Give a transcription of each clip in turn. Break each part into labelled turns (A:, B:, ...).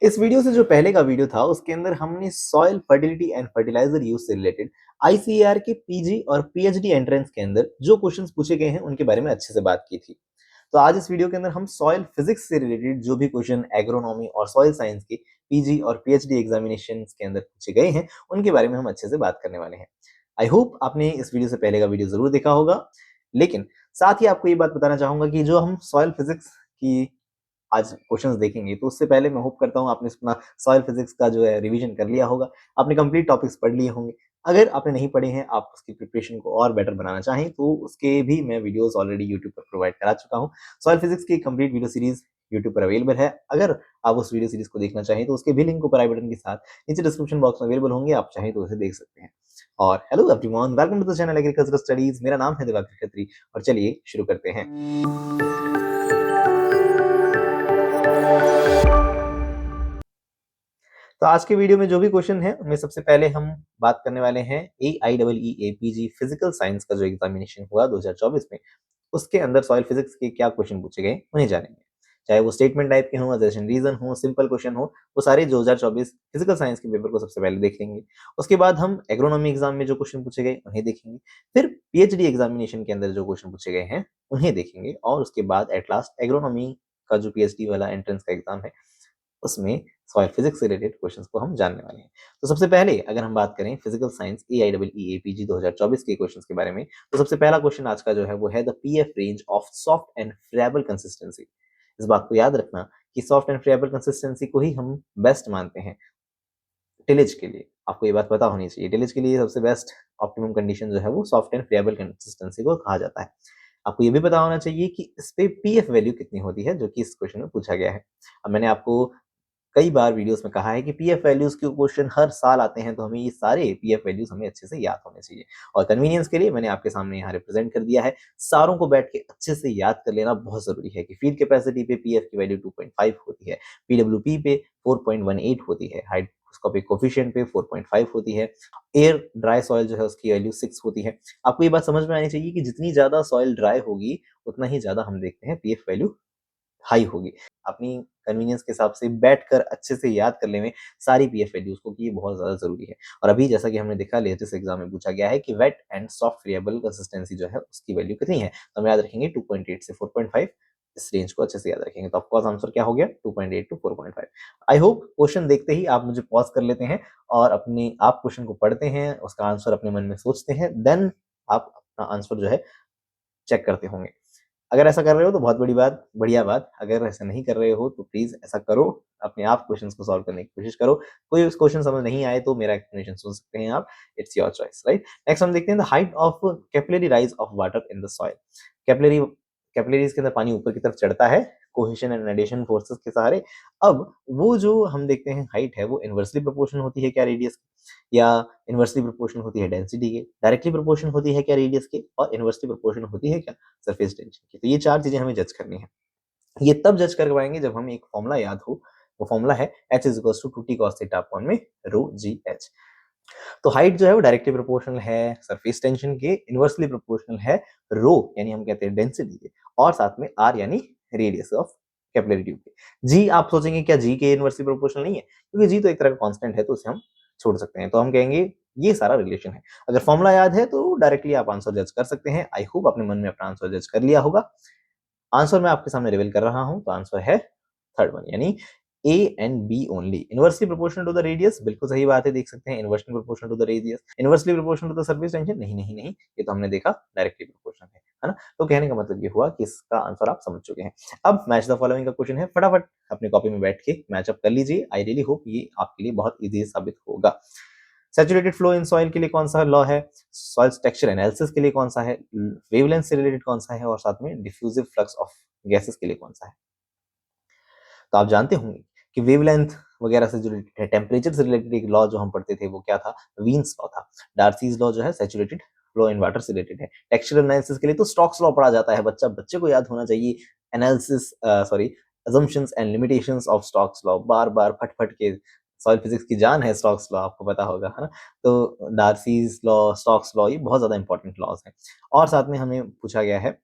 A: इस वीडियो से जो पहले का वीडियो था उसके अंदर हमने soil fertility and fertiliser use से रिलेटेड आईसीएआर के पीजी और पीएचडी एंट्रेंस के अंदर जो क्वेश्चंस पूछे गए हैं उनके बारे में अच्छे से बात की थी। तो आज इस वीडियो के अंदर हम सॉइल फिजिक्स से रिलेटेड जो भी क्वेश्चन एग्रोनॉमी और सॉइल साइंस के पीजी और पीएचडी एग्जामिनेशन के अंदर पूछे गए हैं उनके बारे में हम अच्छे से बात करने वाले हैं। आई होप आपने इस वीडियो से पहले का वीडियो जरूर देखा होगा, लेकिन साथ ही आपको ये बात बताना चाहूंगा कि जो हम सॉइल फिजिक्स की आज क्वेश्चंस देखेंगे तो उससे पहले मैं होप करता हूँ आपने अपना सॉइल फिजिक्स का जो है रिवीजन कर लिया होगा, आपने कंप्लीट टॉपिक्स पढ़ लिए होंगे। अगर आपने नहीं पढ़े हैं, आप उसकी प्रिपरेशन को और बेटर बनाना चाहें तो उसके भी मैं वीडियोस ऑलरेडी यूट्यूब पर प्रोवाइड करा चुका हूँ। सॉइल फिजिक्स की कंप्लीट वीडियो सीरीज यूट्यूब पर अवेलेबल है। अगर आप उस वीडियो सीरीज को देखना चाहें तो उसके भी लिंक ऊपर आई बटन के साथ नीचे डिस्क्रिप्शन बॉक्स में अवेलेबल होंगे, आप चाहें तो उसे देख सकते हैं। और hello everyone, welcome to the channel agricultural studies. मेरा नाम है दिवाकर खत्री और चलिए शुरू करते हैं। तो आज के वीडियो में जो भी क्वेश्चन है उनमें सबसे पहले हम बात करने वाले हैं AIEEE फिजिकल साइंस का जो एग्जामिनेशन हुआ 2024 में, उसके अंदर सॉइल फिजिक्स के क्या क्वेश्चन पूछे गए उन्हें जानेंगे। चाहे वो स्टेटमेंट टाइप के हों, असेशन रीजन हो, सिंपल क्वेश्चन हो, वो सारे 2024 फिजिकल साइंस के पेपर को सबसे पहले देख लेंगे। उसके बाद हम एग्रोनॉमी एग्जाम में जो क्वेश्चन पूछे गए उन्हें देखेंगे। फिर पीएचडी एग्जामिनेशन के अंदर जो क्वेश्चन पूछे गए हैं उन्हें देखेंगे। और उसके बाद एट लास्ट एग्रोनॉमी का जो पीएचडी वाला एंट्रेंस का एग्जाम है उसमें सॉइल फिजिक्स से रिलेटेड क्वेश्चंस को हम जानने वाले हैं। तो सबसे पहले अगर हम बात करें फिजिकल साइंस AIEEE 2024 के क्वेश्चंस के बारे में, तो सबसे पहला क्वेश्चन आज का जो है वो है the PF range of soft and friable consistency. इस बात को याद रखना कि सॉफ्ट एंड फ्रेबल कंसिस्टेंसी को ही हम बेस्ट मानते हैं टिलेज के लिए। आपको ये बात पता होनी चाहिए, टिलेज के लिए सबसे बेस्ट ऑप्टिमम कंडीशन जो है वो सॉफ्ट एंड फ्रेबल कंसिस्टेंसी को कहा जाता है। आपको ये भी पता होना चाहिए कि इस पे पीएफ वैल्यू कितनी होती है, जो कि इस क्वेश्चन में पूछा गया है। अब मैंने आपको कई बार वीडियोस में कहा है कि पीएफ वैल्यूज के क्वेश्चन हर साल आते हैं, तो हमें ये सारे पीएफ वैल्यूज हमें अच्छे से याद होने चाहिए। और कन्वीनियंस के लिए मैंने आपके सामने यहाँ रिप्रेजेंट कर दिया है। सारों को बैठ के अच्छे से याद कर लेना बहुत जरूरी है कि फील्ड कैपेसिटी पे पीएफ की वैल्यू 2.5 होती है, पीडब्ल्यूपी पे 4.18 होती है, हाइड्रोस्कोपिक कोफिशिएंट पे 4.5 होती है, एयर ड्राई सॉइल जो है उसकी वैल्यू 6 होती है। आपको ये बात समझ में आनी चाहिए कि जितनी ज्यादा सॉइल ड्राई होगी उतना ही ज्यादा हम देखते हैं पीएफ वैल्यू हाई होगी। अपनी कन्वीनियंस के हिसाब से बैठकर अच्छे से याद कर लें सारी पीएफ वैल्यूज को, कि ये बहुत ज़्यादा ज़रूरी है। और अभी जैसा कि हमने देखा लेटेस्ट एग्जाम में पूछा गया है कि wet and soft variable consistency जो है उसकी वैल्यू कितनी है, तो हम याद रखेंगे 2.8 से 4.5। इस रेंज को अच्छे से याद रखेंगे तो ऑफकोर्स आंसर क्या हो गया 2.8 टू 4.5। आई होप क्वेश्चन देखते ही आप मुझे पॉज कर लेते हैं और अपने आप क्वेश्चन को पढ़ते हैं, उसका आंसर अपने मन में सोचते हैं, देन आप अपना आंसर जो है चेक करते होंगे। अगर ऐसा कर रहे हो तो बहुत बड़ी बात, बढ़िया बात। अगर ऐसा नहीं कर रहे हो तो प्लीज ऐसा करो, अपने आप क्वेश्चंस को सॉल्व करने की कोशिश करो। कोई उस क्वेश्चन समझ नहीं आए तो मेरा एक्सप्लेनेशन सुन सकते हैं आप, it's your choice, right. Next हम देखते हैं the height of capillary rise of water in the soil. Capillary capillaries के अंदर पानी ऊपर की तरफ चढ़ता है कोहेशन एंड रेडिएशन फोर्सेस के सहारे। अब वो जो हम देखते हैं हाइट है वो इनवर्सली प्रोपोर्शनल होती है क्या रेडियस की, या इनवर्सली प्रोपोर्शनल होती है डेंसिटी के, डायरेक्टली प्रोपोर्शनल होती है क्या रेडियस के, और इनवर्सली प्रोपोर्शनल होती है क्या सरफेस टेंशन की। तो ये चार चीजें हमें जज करनी है। ये तब जज कर पाएंगे जब हमें एक फॉर्मूला याद हो। वो फॉर्मूला है h is equal to 2t cos theta upon में रो जी एच। तो हाइट जो है वो डायरेक्टली प्रोपोर्शनल है सरफेस टेंशन के, इनवर्सली प्रोपोर्शनल है रो यानी हम कहते हैं डेंसिटी के, और साथ में r यानी रेडियस ऑफ कैपिलरी ट्यूब के। जी आप सोचेंगे क्या जी के इनवर्सली प्रोपोर्शनल नहीं है, क्योंकि जी तो एक तरह का कांस्टेंट है तो उसे हम छोड़ सकते हैं। तो हम कहेंगे ये सारा रिलेशन है। अगर फॉर्मूला याद है तो डायरेक्टली आप आंसर जज कर सकते हैं। आई होप अपने मन में अपना आंसर जज कर लिया होगा। आंसर मैं आपके सामने रिवील कर रहा हूं, तो आंसर है थर्ड वन यानी A and B only. Inversely proportional to the radius, बिल्कुल सही बात है, देख सकते हैं inversely proportional to the radius. Inversely proportional to the surface tension, नहीं नहीं नहीं, ये तो हमने देखा डायरेक्टली प्रोपोर्शनल है ना। तो कहने का मतलब ये हुआ कि इसका आंसर आप समझ चुके हैं। अब मैच द फॉलोइंग का क्वेश्चन है, फटाफट अपनी कॉपी में बैठ के मैच अप कर लीजिए। आई रियली होप ये आपके लिए बहुत इजी साबित होगा। सैचुरेटेड फ्लो इन सॉइल के लिए कौन सा लॉ है, सॉइल टेक्सचर एनालिसिस के लिए कौन सा है, वेवलेंथ से रिलेटेड कौन सा है, और साथ में डिफ्यूजिव फ्लक्स ऑफ गैसेस के लिए कौन सा है। तो आप जानते होंगे कि वेवलेंथ वगैरह से जो रिलेटेड है, टेम्परेचर से रिलेटेड एक लॉ जो हम पढ़ते थे वो क्या था, वीन्स लॉ था। डार्सीज लॉ जो है सैचुरेटेड फ्लो इन वाटर से रिलेटेड है। टेक्सचरल एनालिसिस के लिए तो स्टोक्स लॉ पढ़ा जाता है, बच्चे को याद होना चाहिए। Analysis sorry assumptions and limitations of Stokes law, बार बार फट फट के सॉइल फिजिक्स की जान है स्टोक्स लॉ, आपको पता होगा है ना। तो डार्सीज लॉ, स्टोक्स लॉ, ये बहुत ज्यादा इंपॉर्टेंट लॉज हैं। और साथ में हमें पूछा गया है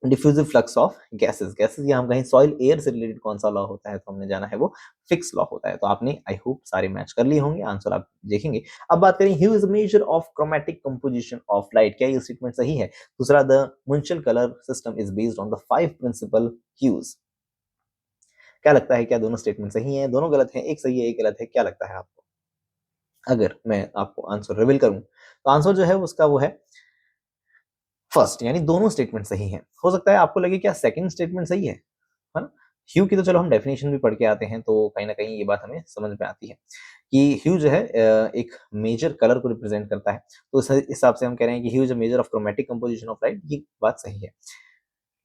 A: diffusive flux of gases, gases या हम कहें सॉइल एयर से रिलेटेड कौन सा लॉ होता है, तो हमने जाना है वो फिक्स लॉ होता है। तो आपने आई होप सारे मैच कर लिए होंगे, आंसर आप देखेंगे। अब बात करें hue is a measure of chromatic composition of light, क्या ये स्टेटमेंट सही है? दूसरा, the Munsell colour system is based on the 5 principal hues. क्या लगता है, क्या दोनों स्टेटमेंट सही हैं? दोनों गलत हैं, एक सही है एक गलत है, क्या लगता है आपको? अगर मैं आपको आंसर रिवील करूं तो आंसर जो है उसका वो है फर्स्ट, यानी दोनों स्टेटमेंट सही हैं। हो सकता है आपको लगे क्या सेकंड स्टेटमेंट सही है ना? ह्यू की तो चलो हम डेफिनेशन भी पढ़ के आते हैं, तो कहीं ना कहीं ये बात हमें समझ में आती है कि ह्यू जो है एक मेजर कलर को रिप्रेजेंट करता है। तो इस हिसाब से हम कह रहे हैं कि hue is a measure of chromatic composition of light, ये बात सही है।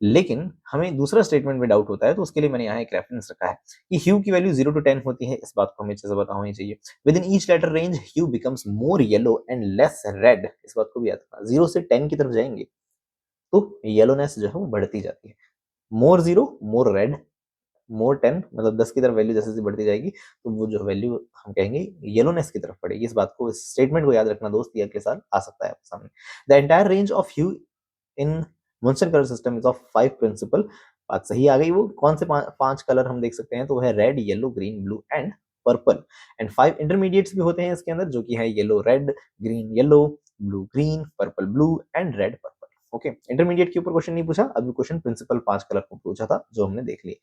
A: लेकिन हमें दूसरा स्टेटमेंट में डाउट होता है, तो उसके लिए मैंने यहाँ एक रेफरेंस रखा है कि ह्यू की वैल्यू 0 to 10 होती है। इस बात को हमें अच्छे से पता होनी चाहिए। Within each letter range hue becomes more yellow and less red, इस बात को भी याद रखना। 0 से 10 की तरफ जाएंगे तो येलोनेस जो है वो बढ़ती जाती है। मोर 0 मोर रेड, मोर 10 मतलब 10 की तरफ वैल्यू जैसे जैसे बढ़ती जाएगी तो वो जो वैल्यू हम कहेंगे येलोनेस की तरफ बढ़ेगी। इस बात को, इस स्टेटमेंट को याद रखना दोस्त, ये अगले साल आ सकता है आपके सामने। The entire range of hue in Munsell colour system is of 5 principal, बात सही आ गई। वो कौन से पांच कलर हम देख सकते हैं, तो वो है red, yellow, green, blue and purple. And 5 intermediates भी होते हैं इसके अंदर, जो कि है yellow red, green yellow, blue green, purple blue and red purple. Okay, intermediate के ऊपर क्वेश्चन नहीं पूछा, अभी क्वेश्चन प्रिंसिपल 5 कलर को पूछा था जो हमने देख लिए।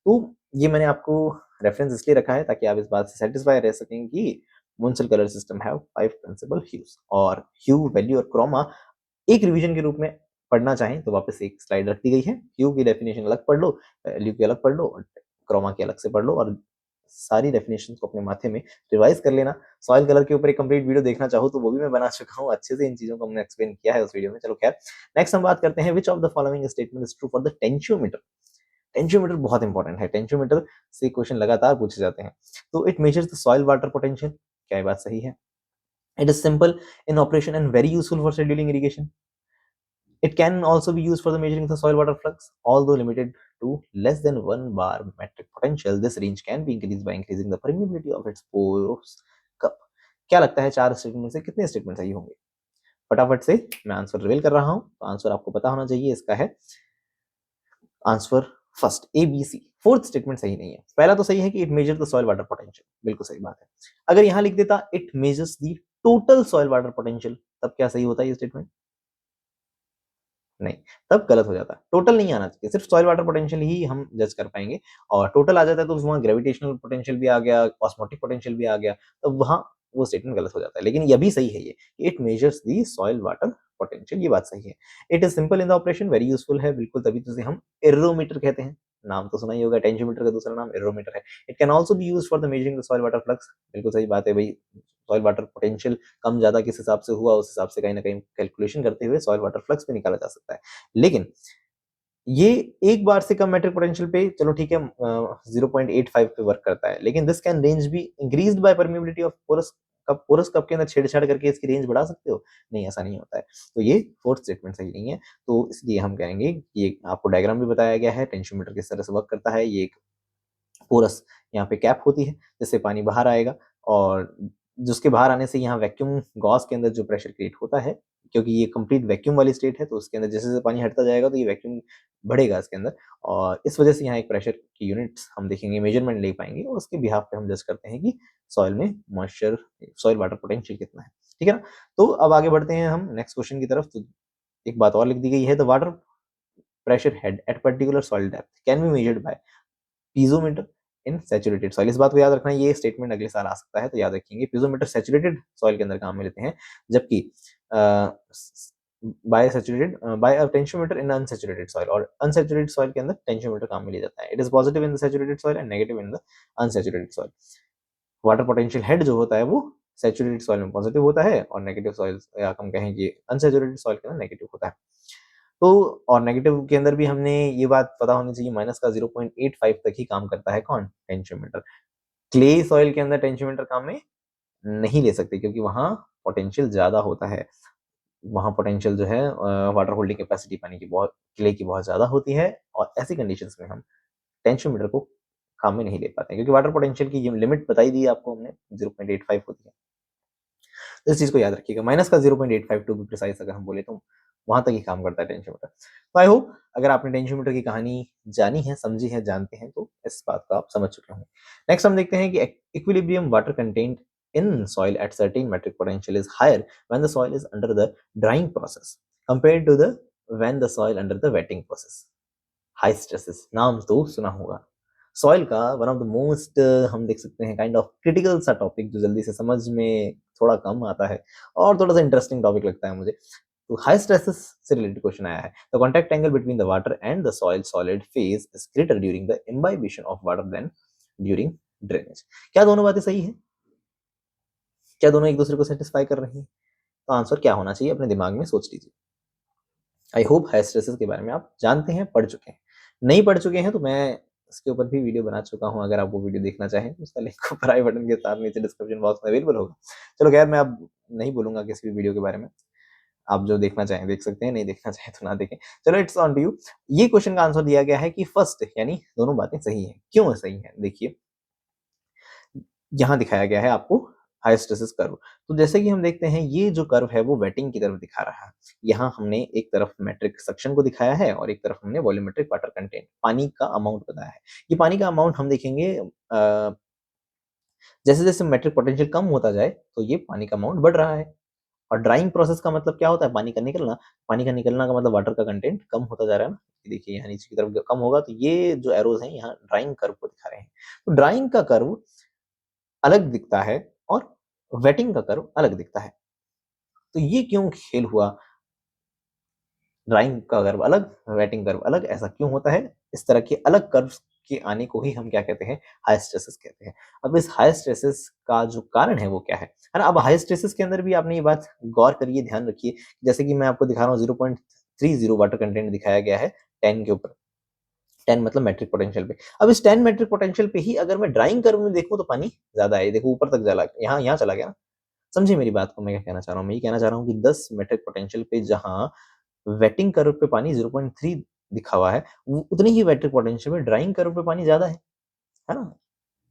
A: तो ये मैंने आपको रेफरेंस इसलिए रखा है ताकि आप इस बात से सेटिस्फाई रह सकें कि Munsell colour system have 5 principal hues. और ह्यू, वैल्यू और क्रोमा एक रिवीजन के रूप में पढ़ना चाहें तो वापस एक स्लाइड रख दी गई है। ह्यू की डेफिनेशन अलग पढ़ लो, वैल्यू की अलग पढ़ लो, और क्रोमा की अलग से पढ़ लो, और सारी डेफिनेशन को अपने माथे में रिवाइज कर लेना। सॉइल कलर के ऊपर एक कंप्लीट वीडियो देखना चाहो तो वो भी मैं बना चुका हूँ, अच्छे से इन चीजों को हमने एक्सप्लेन किया है उस वीडियो में। चलो खैर, नेक्स्ट हम बात करते हैं which of the following statement is true for the tensiometer. Tensiometer बहुत इंपॉर्टेंट है, टेंशियोमीटर से क्वेश्चन लगातार पूछे जाते हैं। तो it measures the soil water potential, क्या ये बात सही है? It is simple in operation and very useful for scheduling irrigation. It can also be used for the measuring the soil water flux, although limited to less than 1 bar metric potential. This range can be increased by increasing the permeability of its pores cup. क्या लगता है चार statement से कितने statement सही होंगे? फटाफट से मैं आंसर रिवील कर रहा हूं, तो आंसर आपको पता होना चाहिए। इसका है answer first A B C. Fourth statement सही नहीं है। पहला तो सही है कि it measure the soil water potential, बिल्कुल सही बात है। अगर यहां लिख देता it measures the total soil water potential, तब क्या सही होता है ये स्टेटमेंट? नहीं, तब गलत हो जाता है। टोटल नहीं आना चाहिए, सिर्फ सॉइल वाटर पोटेंशियल ही हम जज कर पाएंगे। और टोटल आ जाता है तो वहाँ ग्रेविटेशनल पोटेंशियल भी आ गया, ऑस्मोटिक पोटेंशियल भी आ गया, तो वहाँ वो स्टेटमेंट गलत हो जाता है। लेकिन ये भी सही है, ये it measures the soil water potential, ये बात सही है। It is simple in the operation, very useful है, बिल्कुल, तभी तो इसे हम एरोमीटर कहते हैं। नाम तो सुना ही होगा, टेंशियोमीटर का दूसरा नाम एरोमीटर है। It can also be use for the measuring the soil water flux, बिल्कुल सही बात है भाई। सॉइल वाटर पोटेंशियल कम ज्यादा किस हिसाब से हुआ, उस हिसाब से कहीं ना कहीं कैलकुलेशन करते हुए सॉइल वाटर फ्लक्स भी निकाला जा सकता है। लेकिन ये एक बार से कम मैट्रिक पोटेंशियल पे चलो ठीक है 0.85 पे वर्क करता है, लेकिन this can range be increased by permeability of porous cup. Porous cup के अंदर छेड़छाड़ करके इसकी रेंज बढ़ा सकते हो? नहीं, ऐसा नहीं होता है। तो ये फोर्थ स्टेटमेंट सही नहीं है। तो इसलिए हम कहेंगे कि ये आपको डायग्राम भी बताया गया है, टेंशियोमीटर किस तरह से वर्क करता है। ये एक पोरस यहाँ पे कैप होती है जिससे पानी बाहर आएगा, और जिसके बाहर आने से यहाँ वैक्यूम गॉस के अंदर जो प्रेशर क्रिएट होता है, क्योंकि ये कंप्लीट वैक्यूम वाली स्टेट है, तो उसके अंदर जैसे जैसे पानी हटता जाएगा तो ये वैक्यूम बढ़ेगा इसके अंदर, और इस वजह से यहाँ एक प्रेशर की यूनिट्स हम देखेंगे, मेजरमेंट ले पाएंगे, और उसके बिहाफ पे हम जज करते हैं कि सॉइल में मॉइस्चर, सॉइल वाटर पोटेंशियल कितना है। ठीक है ना? तो अब आगे बढ़ते हैं हम नेक्स्ट क्वेश्चन की तरफ। तो एक बात और लिख दी गई है, the water pressure head at particular soil depth can be measured by piezometer in saturated soil. इस बात को याद रखना, ये स्टेटमेंट अगले साल आ सकता है, तो याद रखेंगे। पीजोमीटर सैचुरेटेड सॉइल के अंदर काम में लेते हैं, जबकि बाय सैचुरेटेड बाय टेंशियोमीटर इन अनसैचुरेटेड सॉइल, और अनसैचुरेटेड सॉइल के अंदर टेंशियोमीटर काम में लिया जाता है। It is positive in the saturated soil and negative in the unsaturated soil. Water potential head जो होता है वो सैचुरेटेड सॉइल में पॉजिटिव होता है, और नेगेटिव सॉइल, या हम कहें कि अनसैचुरेटेड सॉइल के अंदर नेगेटिव होता है। तो और नेगेटिव के अंदर भी हमने ये बात पता होनी चाहिए, माइनस का 0.85 तक ही काम करता है कौन? टेंशियोमीटर। क्ले सॉइल के अंदर टेंशियोमीटर काम में नहीं ले सकते, क्योंकि वहां पोटेंशियल ज्यादा होता है। वहां पोटेंशियल जो है वाटर होल्डिंग कैपेसिटी पानी की बहुत, क्ले की बहुत ज्यादा होती है, और ऐसी कंडीशंस में हम टेंशियोमीटर को काम में नहीं ले पाते, क्योंकि वाटर पोटेंशियल की लिमिट बताई दी है आपको हमने, 0.85 होती है। तो इस चीज को याद रखिएगा। माइनस का 0.85 टू बी प्रिसाइज अगर हम बोले तो वहां तक ही काम करता है टेंशियोमीटर। तो आई होप अगर आपने टेंशियोमीटर की कहानी जानी है, समझी है, जानते हैं तो इस बात को आप समझ चुके होंगे। नेक्स्ट हम देखते हैं कि equilibrium water content in soil at certain metric potential is higher when the soil is under the drying process compared to the when the soil under the wetting process. High stresses नाम तो सुना होगा। Soil का one of the most हम देख सकते हैं kind of critical सा टॉपिक जो जल्दी से समझ में थोड़ा कम आता है और थोड़ा सा इंटरेस्टिंग टॉपिक लगता है मुझे। तो हाई स्ट्रेसेस से रिलेटेड क्वेश्चन आया है। The contact angle between the water and the soil solid phase is greater during the imbibition of water than during drainage. क्या दोनों बातें सही है? क्या दोनों एक दूसरे को सेटिस्फाई कर रही हैं? तो आंसर क्या होना चाहिए अपने दिमाग में सोच लीजिए। आई होप हाई स्ट्रेसेस के बारे में आप जानते हैं, पढ़ चुके हैं। नहीं पढ़ चुके हैं तो मैं इसके ऊपर भी वीडियो बना चुका हूं, अगर आप वो वीडियो देखना चाहें तो उसका लिंक ऊपर आई बटन के साथ नीचे डिस्क्रिप्शन बॉक्स में अवेलेबल होगा। चलो खैर, मैं अब नहीं बोलूंगा किसी भी वीडियो के बारे में। आप जो देखना चाहें देख सकते हैं, नहीं देखना चाहें तो ना देखें। चलो इट्स ऑन टू यू। ये क्वेश्चन का आंसर दिया गया है कि फर्स्ट यानी दोनों बातें सही है। क्यों सही है देखिए, यहाँ दिखाया गया है आपको हाइस्टेसिस कर्व। तो जैसे कि हम देखते हैं ये जो कर्व है वो वेटिंग की तरफ दिखा रहा है। यहाँ हमने एक तरफ मेट्रिक सक्शन को दिखाया है और एक तरफ हमने वॉल्यूमेट्रिक वाटर कंटेंट, पानी का अमाउंट बताया है। ये पानी का अमाउंट हम देखेंगे जैसे जैसे मेट्रिक पोटेंशियल कम होता जाए तो ये पानी का अमाउंट बढ़ रहा है। और ड्राइंग प्रोसेस का मतलब क्या होता है? पानी का निकलना। पानी का निकलना का मतलब वाटर का कंटेंट कम होता जा रहा है ना। देखिए यहाँ नीचे की तरफ कम होगा तो ये जो एरोज हैं यहाँ ड्राइंग कर्व को दिखा रहे हैं। तो ड्राइंग का कर्व अलग दिखता है और वेटिंग का कर्व अलग दिखता है। तो ये क्यों खेल हुआ? ड्राइंग का कर्व अलग, वेटिंग कर्व अलग, ऐसा क्यों होता है? इस तरह के अलग कर्व्स के आने को ही हम क्या कहते हैं? हाई स्ट्रेसेस कहते हैं। अब इस हाई स्ट्रेसेस का जो कारण है वो क्या है ना? अब हाई स्ट्रेसेस के अंदर भी आपने ये बात गौर करिए, ध्यान रखिए। जैसे कि मैं आपको दिखा रहा हूँ 0.30 वाटर कंटेंट दिखाया गया है 10 के ऊपर। 10 मतलब मेट्रिक पोटेंशियल पे। अब इस 10 मेट्रिक पोटेंशियल पे ही अगर मैं ड्राइंग कर्व में देखूं तो पानी ज्यादा है। देखो ऊपर तक चला, यहाँ चला गया ना। समझे मेरी बात को? मैं क्या कहना चाह रहा हूँ? मैं ये कहना चाह रहा हूँ कि 10 मेट्रिक पोटेंशियल पे जहां वेटिंग कर्व पे पानी 0.3 दिखा हुआ है, उतनी ही वेट्रिक पोटेंशियल में ड्राइंग कर्व पे पानी ज्यादा है ना?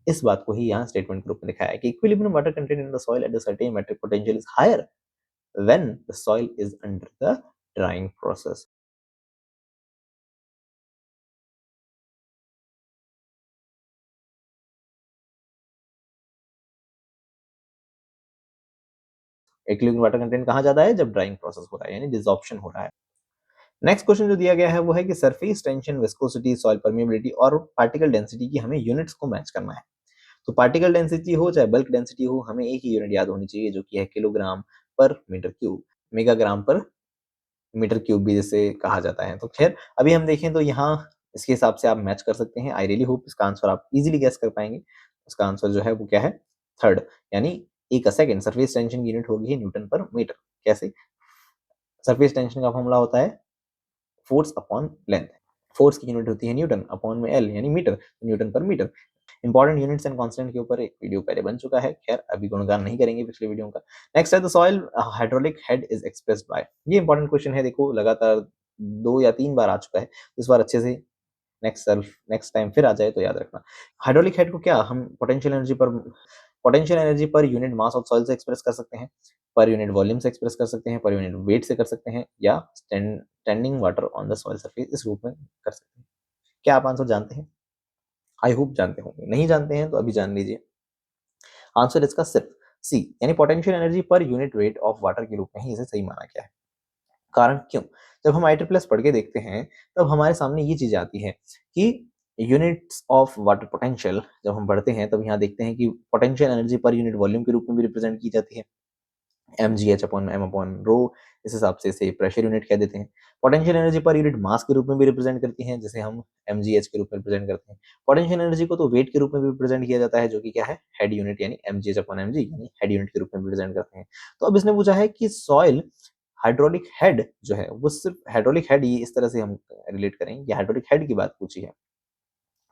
A: इस बात को ही यहाँ स्टेटमेंट के रूप में दिखाया है कि equilibrium water content in the soil at the certain matric potential is higher when the soil is under the drying process. Equilibrium water content कहाँ ज्यादा है? जब ड्राइंग प्रोसेस हो रहा है, यानी डिसॉर्प्शन हो रहा है। नेक्स्ट क्वेश्चन जो दिया गया है वो है कि surface tension, viscosity, soil permeability और पार्टिकल डेंसिटी की हमें यूनिट्स को मैच करना है। तो पार्टिकल डेंसिटी हो चाहे बल्क डेंसिटी हो, हमें एक ही यूनिट याद होनी चाहिए जो कि है किलोग्राम पर मीटर क्यूब। मेगाग्राम पर मीटर क्यूब भी जैसे कहा जाता है। तो खैर अभी हम देखें तो यहाँ इसके हिसाब से आप मैच कर सकते हैं। आई रियली होप इसका आंसर आप इजीली गेस कर पाएंगे। इसका आंसर जो है वो क्या है? थर्ड, यानी एक सेकंड सरफेस टेंशन की यूनिट होगी न्यूटन पर मीटर। कैसे? सरफेस टेंशन का फॉर्मूला होता है फोर्स अपॉन लेंथ। फोर्स की यूनिट होती है न्यूटन, अपॉन में एल यानी मीटर, न्यूटन पर metre. Important units and constant के ऊपर एक वीडियो पहले बन चुका है, खैर अभी गुणगान नहीं करेंगे पिछले वीडियो का। नेक्स्ट है the soil hydraulic head is expressed by. ये इंपॉर्टेंट क्वेश्चन है, देखो लगातार 2 या 3 बार आ चुका है, इस बार अच्छे से नेक्स्ट टाइम फिर आ जाए तो याद रखना। हाइड्रोलिक हेड को क्या हम potential energy per unit mass of soil से एक्सप्रेस कर सकते हैं, पर यूनिट वॉल्यूम से एक्सप्रेस कर सकते हैं, पर यूनिट वेट से कर सकते हैं, या standing water on the soil surface इस रूप में कर सकते हैं। क्या आप आंसर जानते हैं? आई होप जानते होंगे। नहीं जानते हैं तो अभी जान लीजिए। आंसर इसका सिर्फ सी यानी potential energy per unit weight of water के रूप में ही इसे सही माना गया है। कारण क्यों? जब हम आई ट्रिपल एस पढ़ के देखते हैं तब हमारे सामने ये चीज आती है कि यूनिट्स ऑफ वाटर पोटेंशियल जब हम पढ़ते हैं तब यहाँ देखते हैं कि potential energy per unit volume के रूप में भी रिप्रेजेंट की जाती है, mgh upon m upon rho. इस हिसाब से इसे प्रेशर यूनिट कह देते हैं। Potential energy per unit mass के रूप में भी रिप्रेजेंट करती हैं, जैसे हम mgh के रूप में रिप्रेजेंट करते हैं। पोटेंशियल एनर्जी को तो वेट के रूप में भी रिप्रेजेंट किया जाता है, जो कि क्या है? हेड यूनिट यानी mgh अपॉन mg यानी हेड यूनिट के रूप में रिप्रेजेंट करते हैं। तो अब इसने पूछा है कि सॉइल हाइड्रोलिक हेड जो है वो सिर्फ हाइड्रोलिक हेड, ये इस तरह से हम रिलेट करें कि हाइड्रोलिक हेड की बात पूछी है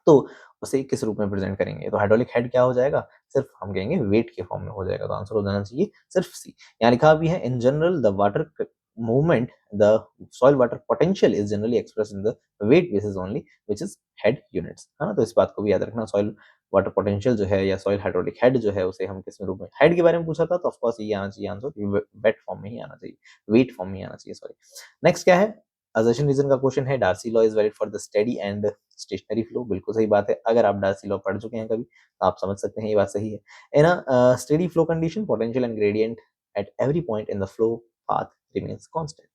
A: तो उसे किस रूप में प्रेजेंट करेंगे? तो हाइड्रोलिक हेड क्या हो जाएगा? सिर्फ हम कहेंगे वेट के फॉर्म में हो जाएगा। तो आंसर हो जाना चाहिए सिर्फ सी। यहाँ लिखा भी है in general the water movement the soil water potential is generally expressed in the weight basis only which is head units, है ना? तो इस बात को भी याद रखना। सॉइल वाटर पोटेंशियल जो है या सॉइल हाइड्रोलिक हेड जो है उसे हम किस रूप में, हेड के बारे में पूछा था तो ऑफ कोर्स ये आना चाहिए आंसर, वेट फॉर्म में ही आना चाहिए, वेट फॉर्म में आना चाहिए, सॉरी। नेक्स्ट क्या है, असर्शन रीजन का क्वेश्चन है, Darcy law is valid for the steady and stationary flow. बिल्कुल सही बात है, अगर आप डार्सी लॉ पढ़ चुके हैं कभी तो आप समझ सकते हैं ये बात सही है। In a steady flow condition potential and gradient at every point in the flow path remains constant.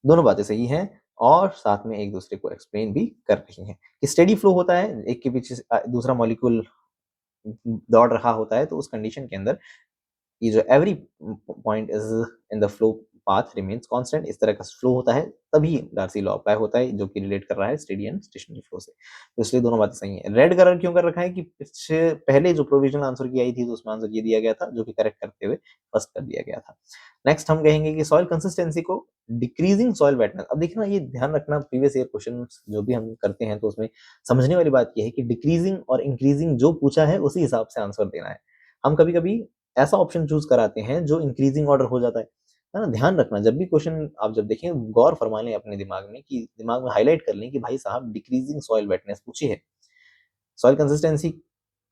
A: दोनों बातें सही हैं और साथ में एक दूसरे को एक्सप्लेन भी कर रही हैं कि स्टेडी फ्लो होता है, एक के पीछे दूसरा मॉलिक्यूल दौड़ रहा होता है, तो उस कंडीशन के अंदर ये जो every point is in the flow path remains constant, इस तरह का फ्लो होता है, तभी डार्सी लॉ अप्लाई होता है, जो कि रिलेट कर रहा है स्टेडी एंड स्टेशनरी फ्लो से। तो इसलिए दोनों बातें सही हैं। रेड कलर क्यों कर रखा है कि पीछे पहले जो प्रोविजनल आंसर की आई थी तो उसमें आंसर ये दिया गया था, जो कि करेक्ट करते हुए फर्स्ट कर दिया गया था। नेक्स्ट हम कहेंगे कि सॉइल कंसिस्टेंसी को डिक्रीजिंग सॉइल वेटनेस। अब देखना, ये ध्यान रखना, प्रीवियस ईयर क्वेश्चन जो भी हम करते हैं तो उसमें समझने वाली बात यह है कि डिक्रीजिंग और इंक्रीजिंग जो पूछा है उसी हिसाब से आंसर देना है। हम कभी कभी ऐसा ऑप्शन चूज कराते हैं जो इंक्रीजिंग ऑर्डर हो जाता है ना। ध्यान रखना, जब भी क्वेश्चन आप जब देखें गौर फरमा लें अपने दिमाग में, कि दिमाग में हाईलाइट कर लें कि भाई साहब डिक्रीजिंग सॉइल वेटनेस पूछी है। सॉइल कंसिस्टेंसी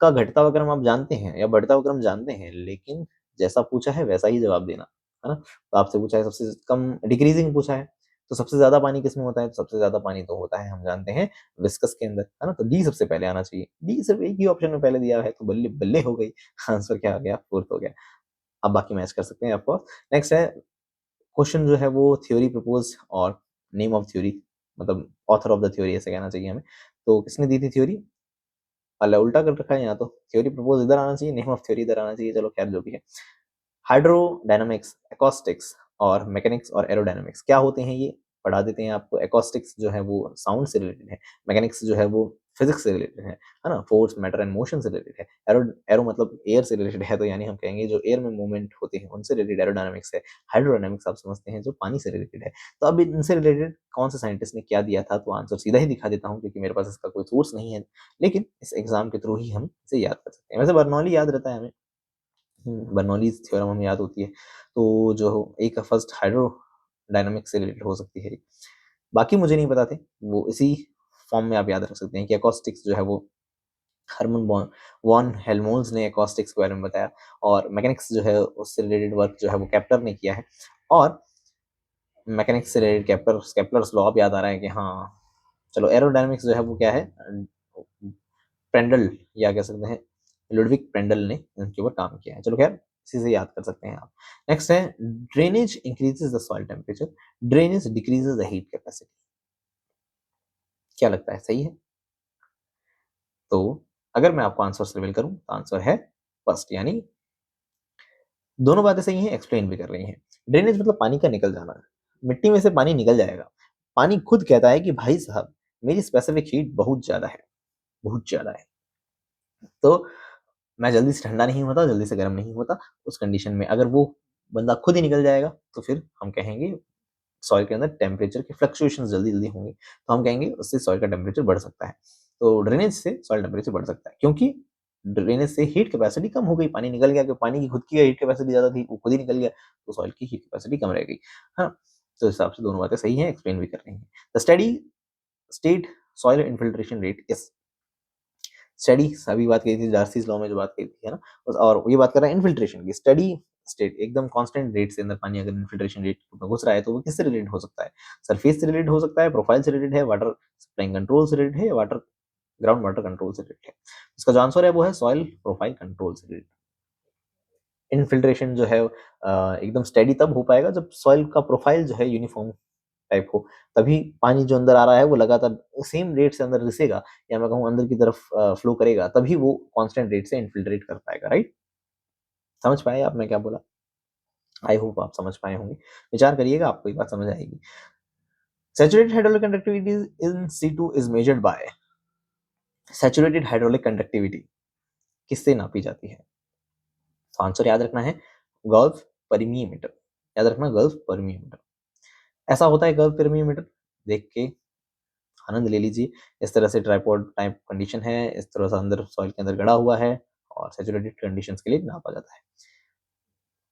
A: का घटता हुआ क्रम आप जानते हैं या बढ़ता हुआ क्रम जानते हैं, लेकिन जैसा पूछा है वैसा ही जवाब देना, है ना। तो आपसे पूछा है सबसे कम डिक्रीजिंग पूछा है, तो सबसे ज्यादा पानी किसमें होता है, तो सबसे ज्यादा पानी तो होता है हम जानते हैं विस्कस के अंदर, है ना। तो डी सबसे पहले आना चाहिए, डी सिर्फ एक ही ऑप्शन में पहले दिया है तो बल्ले बल्ले हो गई, आंसर क्या आ गया, फोर्थ हो गया। अब बाकी मैच कर सकते हैं आपको। नेक्स्ट है क्वेश्चन जो है वो थ्योरी प्रपोज और नेम ऑफ थ्योरी, मतलब ऑथर ऑफ द थ्योरी ऐसे कहना चाहिए हमें। तो किसने दी थी थ्योरी, अल्लाह उल्टा कर रखा है यहाँ तो, थ्योरी प्रपोज इधर आना चाहिए, नेम ऑफ थ्योरी इधर आना चाहिए, चलो खैर जो भी है। हाइड्रोडायनामिक्स, एकॉस्टिक्स और मैकेनिक्स और एरोडायनामिक्स क्या होते हैं ये पढ़ा देते हैं आपको। एकॉस्टिक्स जो है वो साउंड से रिलेटेड है, मैकेनिक्स जो है वो फिजिक्स से रिलेटेड है ना, फोर्स मैटर एंड मोशन से रिलेटेड है। एरो एरो मतलब एयर से रिलेटेड है, तो यानी हम कहेंगे जो एयर में मूवमेंट होते हैं उनसे रिलेटेड एरोडायनामिक्स है। हाइड्रोडायनामिक्स आप समझते हैं जो पानी से रिलेटेड है। तो अब इनसे रिलेटेड कौन से साइंटिस्ट ने क्या दिया था, तो आंसर सीधा ही दिखा देता हूँ क्योंकि मेरे पास इसका कोई सोर्स नहीं है, लेकिन इस एग्जाम के थ्रू ही हम इसे याद कर सकते हैं। वैसे बर्नौली याद रहता है हमें, बर्नौलीज़ थ्योरम हमें याद होती है। तो जो एक फर्स्ट हाइड्रोडायनामिक्स से रिलेटेड हो सकती है। बाकी मुझे नहीं पता थे, वो इसी फॉर्म में आप याद रख सकते हैं कि एकॉस्टिक्स जो है वो हरमन वॉन हेल्महोल्ट्ज़ ने एकॉस्टिक्स के बारे में बताया, और मैकेनिक्स जो है उससे रिलेटेड वर्क जो है वो केप्लर ने किया है। और मैकेनिक्स से रिलेटेड केप्लर्स लॉ अब याद आ रहा है कि हाँ, चलो एरोडायनामिक्स जो है वो क्या है, पेंडल या कह सकते हैं लुडविग पेंडल ने इनके ऊपर काम किया है। चलो खैर इसी से याद कर सकते हैं आप। नेक्स्ट है drainage increases the soil temperature, drainage decreases the heat capacity. क्या लगता है सही है? तो अगर मैं आपको आंसर रिवील करूं तो आंसर है फर्स्ट, यानी दोनों बातें सही हैं, एक्सप्लेन भी कर रही हैं। ड्रेनेज मतलब पानी का निकल जाना, मिट्टी में से पानी निकल जाएगा। पानी खुद कहता है कि भाई साहब मेरी स्पेसिफिक हीट बहुत ज्यादा है, बहुत ज्यादा है, तो मैं जल्दी से ठंडा नहीं होता, जल्दी से गर्म नहीं होता। उस कंडीशन में अगर वो बंदा खुद ही निकल जाएगा तो फिर हम कहेंगे सॉइल के अंदर टेम्परेचर के फ्लक्चुएशंस जल्दी-जल्दी होंगे, तो हम कहेंगे उससे सॉइल का टेम्परेचर बढ़ सकता है। तो ड्रेनेज से सॉइल टेम्परेचर बढ़ सकता है, क्योंकि ड्रेनेज से हीट कैपेसिटी कम हो गई, पानी निकल गया, क्योंकि पानी की खुद की हीट कैपेसिटी ज़्यादा थी, वो खुद ही निकल गया, तो सॉइल की हीट कैपेसिटी कम रह गई। हाँ, तो इस हिसाब से दोनों बातें सही हैं, एक्सप्लेन भी कर रही हैं। The steady state soil infiltration rate is, study अभी बात करी थी डार्सीज लॉ में जो बात करी थी, है ना। और ये बात कर रहा है इन्फिल्ट्रेशन की, स्टडी स्टेट एकदम कांस्टेंट रेट से अंदर पानी अगर इन्फिल्ट्रेशन रेट में घुस रहा है तो वो किससे रिलेटेड हो सकता है, सरफेस से रिलेटेड हो सकता है, प्रोफाइल से रिलेटेड है, वाटर सप्लाइंग कंट्रोल से रिलेटेड है, या वाटर ग्राउंड वाटर कंट्रोल से रिलेटेड है। इसका जो आंसर है वो है सॉइल प्रोफाइल कंट्रोल से रिलेटेड। इन्फिल्ट्रेशन जो है एकदम स्टेडी तब हो पाएगा जब सॉइल का प्रोफाइल जो है यूनिफॉर्म टाइप हो, तभी पानी जो अंदर आ रहा है वो लगातार सेम रेट से अंदर रिसेगा, या मैं कहूँ अंदर की तरफ फ्लो करेगा, तभी वो कांस्टेंट रेट से इन्फिल्ट्रेट कर पाएगा, राइट। समझ पाए आप मैं क्या बोला? आई होप आप समझ पाए होंगे, विचार करिएगा आपको ये बात समझ आएगी। Saturated hydraulic conductivity in C2 is measured by, saturated hydraulic conductivity किससे नापी जाती है? तो आंसर याद रखना है गल्फ परिमीमीटर, याद रखना गल्फ परिमीमीटर। ऐसा होता है गल्फ परिमीमीटर, देख के आनंद ले लीजिए। इस तरह से ट्राइपॉड टाइप कंडीशन है, इस तरह से अंदर सॉइल के अंदर गड़ा हुआ है, और सैचुरेटेड कंडीशंस के लिए नापा जाता है।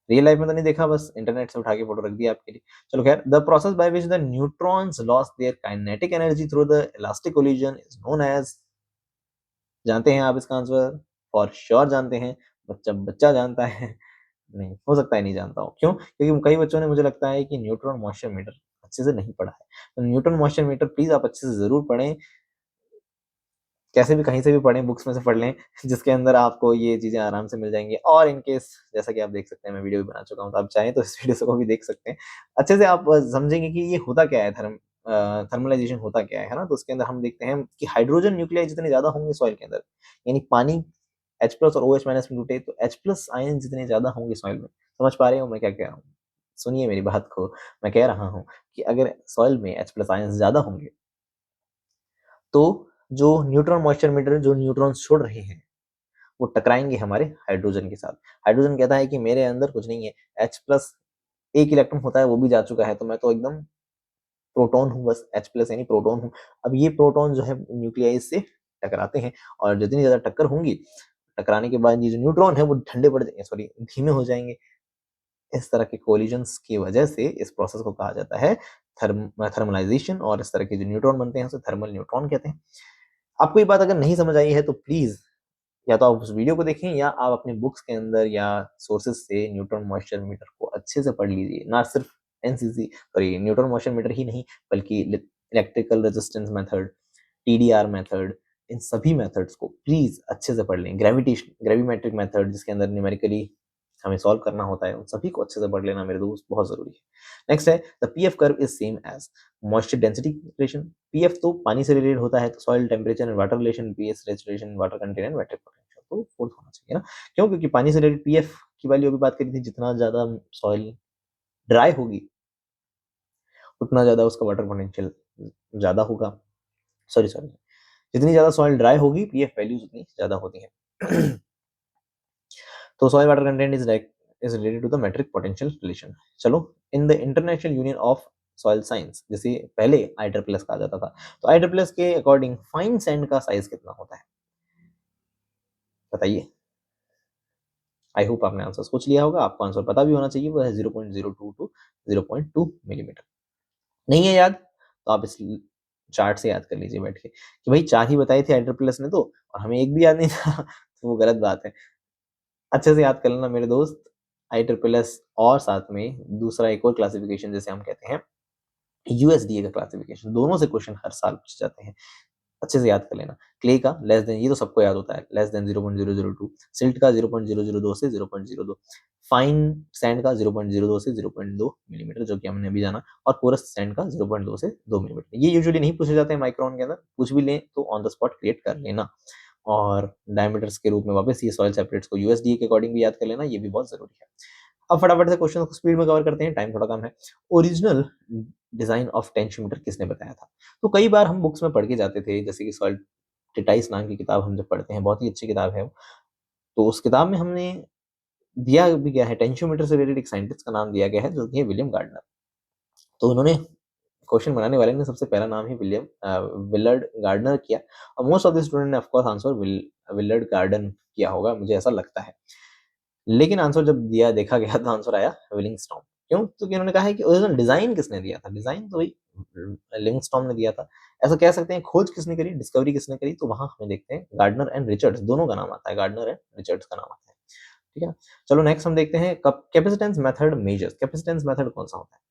A: रियल लाइफ में तो नहीं देखा, बस इंटरनेट से उठा के फोटो रख दिया आपके लिए। चलो खैर, the process by which the neutrons lost their kinetic energy through the elastic collision is known as, जानते हैं आप इसका आंसर? फॉर श्योर जानते हैं, बच्चा जानता है। नहीं, हो सकता है नहीं जानता हो। क्यों? क्योंकि कई बच्चों ने मुझे लगता है कि न्यूट्रॉन मॉइस्चर मीटर अच्छे से नहीं पढ़ा है। तो न्यूटन मॉइस्चर मीटर प्लीज़ आप अच्छे से ज़रूर पढ़ें। कैसे भी कहीं से भी पढ़ें, बुक्स में से पढ़ लें, जिसके अंदर आपको ये चीज़ें आराम से मिल जाएँगी। और इन केस जैसा कि आप देख सकते हैं मैं वीडियो भी बना चुका हूँ, तो आप चाहें तो इस वीडियो को भी देख सकते हैं। अच्छे से आप समझेंगे कि ये होता क्या है, थर्मलाइज़ेशन होता क्या है ना? तो उसके अंदर हम देखते हैं कि हाइड्रोजन न्यूक्लियाई जितने ज़्यादा होंगे सॉइल के अंदर, यानी पानी H+ और OH- में टूटे तो H+ आयन जितने ज़्यादा होंगे सॉइल में, समझ पा रहे हो मैं क्या कह रहा हूँ? सुनिए मेरी बात को, मैं कह रहा हूँ कि अगर सॉइल में H+ आयन्स ज़्यादा होंगे, तो जो न्यूट्रॉन मॉइस्चर मीटर जो न्यूट्रॉन्स छोड़ रहे हैं, वो टकराएँगे हमारे हाइड्रोजन के साथ। हाइड्रोजन कहता है कि मेरे अंदर कुछ नहीं है, H+ एक इलेक्ट्रॉन होता है वो भी जा चुका है, तो मैं तो एकदम प्रोटॉन हूँ बस, H+ यानी प्रोटॉन हूँ। अब ये प्रोटॉन जो है न्यूक्लियाई से टकराते हैं और जितनी ज़्यादा टक्कर होंगी, टकराने के बाद ये जो न्यूट्रॉन है वो ठंडे पड़ जाएंगे, सॉरी धीमे हो जाएँगे। इस तरह के कोलिजन्स की वजह से इस प्रोसेस को कहा जाता है थर्मलाइज़ेशन, और इस तरह के जो न्यूट्रॉन बनते हैं उसे थर्मल न्यूट्रॉन कहते हैं। आपको ये बात अगर नहीं समझ आई है तो प्लीज़ या तो आप उस वीडियो को देखें या आप अपने बुक्स के अंदर या सोर्सेज़ से न्यूटन मॉइस्चर मीटर को अच्छे से पढ़ लीजिए। ना सिर्फ NCC sorry neutron moisture meter ही नहीं, बल्कि electrical resistance method, TDR method, इन सभी मेथड्स को प्लीज़ अच्छे से पढ़ लें। ग्रेविमेट्रिक मेथड जिसके अंदर न्यूमेरिकली हमें सॉल्व करना होता है, उन सभी को अच्छे से पढ़ लेना मेरे दोस्त बहुत ज़रूरी है। नेक्स्ट है the PF curve is same as moisture density relation. PF तो पानी से रिलेटेड होता है, तो soil temperature and water relation, pH relation, water content and water potential, तो फोर्थ होना चाहिए ना। क्यों? क्योंकि पानी से रिलेटेड पीएफ की वैल्यू अभी बात करी थी, जितना ज़्यादा सॉइल ड्राई होगी, उतना ज़्यादा उसका वाटर पोटेंशियल ज़्यादा होगा। सॉरी, जितनी ज़्यादा सॉइल ड्राई होगी, पीएफ वैल्यूज़ उतनी ज़्यादा होती हैं। तो soil water content is related to the matric potential relation. चलो, in the International Union of Soil Science, जैसे पहले IEEE कहा जाता था, तो IEEE के अकॉर्डिंग फाइन सैंड का साइज कितना होता है बताइए। आई होप आपने आंसर सोच लिया होगा, आपको आंसर पता भी होना चाहिए, वो है 0.02 टू 0.2 मिलीमीटर। नहीं है याद तो आप इस चार्ट से याद कर लीजिए बैठ के कि भाई 4 ही बताए थे IEEE ने तो, और हमें एक भी याद नहीं था। तो वो गलत बात है। अच्छे से याद कर लेना मेरे दोस्त, IEEE और साथ में दूसरा एक और क्लासिफिकेशन जिसे हम कहते हैं USDA का क्लासिफिकेशन, दोनों से क्वेश्चन हर साल पूछे जाते हैं। अच्छे से याद कर लेना। क्ले का लेस देन, ये तो सबको याद होता है, लेस देन 0.002, सिल्ट का 0.002 से 0.02, फाइन सैंड का 0.02 से 0.2 मिलीमीटर, जो कि हमने अभी जाना, और पोरस सैंड का 0.2 से 2 मिलीमीटर। ये यूजुअली नहीं पूछे जाते हैं माइक्रोन के अंदर, पूछ भी लें तो ऑन द स्पॉट क्रिएट कर लेना। और डायमीटर्स के रूप में वापस ये सॉइल सेपरेट्स को यूएसडीए के अकॉर्डिंग भी याद कर लेना, ये भी बहुत जरूरी है। अब फटाफट से क्वेश्चन को स्पीड में कवर करते हैं, टाइम थोड़ा कम है। ओरिजिनल डिजाइन ऑफ टेंशियोमीटर किसने बताया था? तो कई बार हम बुक्स में पढ़ के जाते थे, जैसे कि सॉइल टिटाइस नाम की किताब हम जब पढ़ते हैं, बहुत ही अच्छी किताब है वो। तो उस किताब में हमने दिया भी गया है, टेंशियोमीटर से रिलेटेड एक साइंटिस्ट का नाम दिया गया है जो कि है विलियम गार्डनर। तो उन्होंने क्वेश्चन बनाने वाले ने सबसे पहला नाम ही विलर्ड गार्डनर किया, और मोस्ट ऑफ द स्टूडेंट ने of course answer Willard garden किया होगा, मुझे ऐसा लगता है। लेकिन आंसर जब दिया देखा गया तो आंसर आया लिविंगस्टोन। क्यों? क्योंकि उन्होंने कहा है कि ओरिजिनल डिजाइन किसने दिया था? डिजाइन तो भाई लिविंगस्टोन ने दिया था। ऐसा कह सकते हैं, खोज किसने करी, डिस्कवरी किसने करी, तो वहां हमें देखते हैं गार्डनर एंड रिचर्ड्स, दोनों का नाम आता है, गार्डनर एंड रिचर्ड्स का नाम आता है। ठीक है, चलो नेक्स्ट हम देखते हैं capacitance method measures. Capacitance method कौन सा होता है?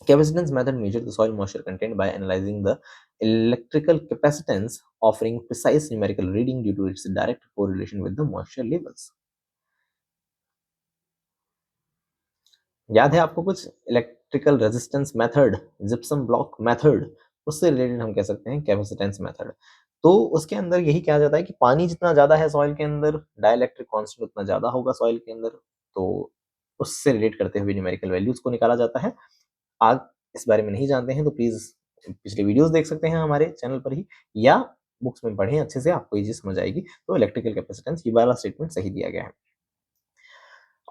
A: Capacitance method measures the soil moisture content by analyzing the electrical capacitance, offering precise numerical reading due to its direct correlation with the moisture levels. याद है आपको कुछ? Electrical resistance method, gypsum block method, उससे related हम कह सकते हैं capacitance method. तो उसके अंदर यही कहा जाता है कि पानी जितना ज्यादा है सॉइल के अंदर, डाइलेक्ट्रिक कांस्टेंट उतना ज्यादा होगा सॉइल के अंदर, तो उससे रिलेट करते हुए न्यूमेरिकल वैल्यूज को निकाला जाता है। आप इस बारे में नहीं जानते हैं तो प्लीज पिछले वीडियोस देख सकते हैं हमारे चैनल पर ही, या बुक्स में पढ़ें अच्छे से, आपको ये चीज समझ आएगी। तो इलेक्ट्रिकल कैपेसिटेंस, ये वाला स्टेटमेंट सही दिया गया है।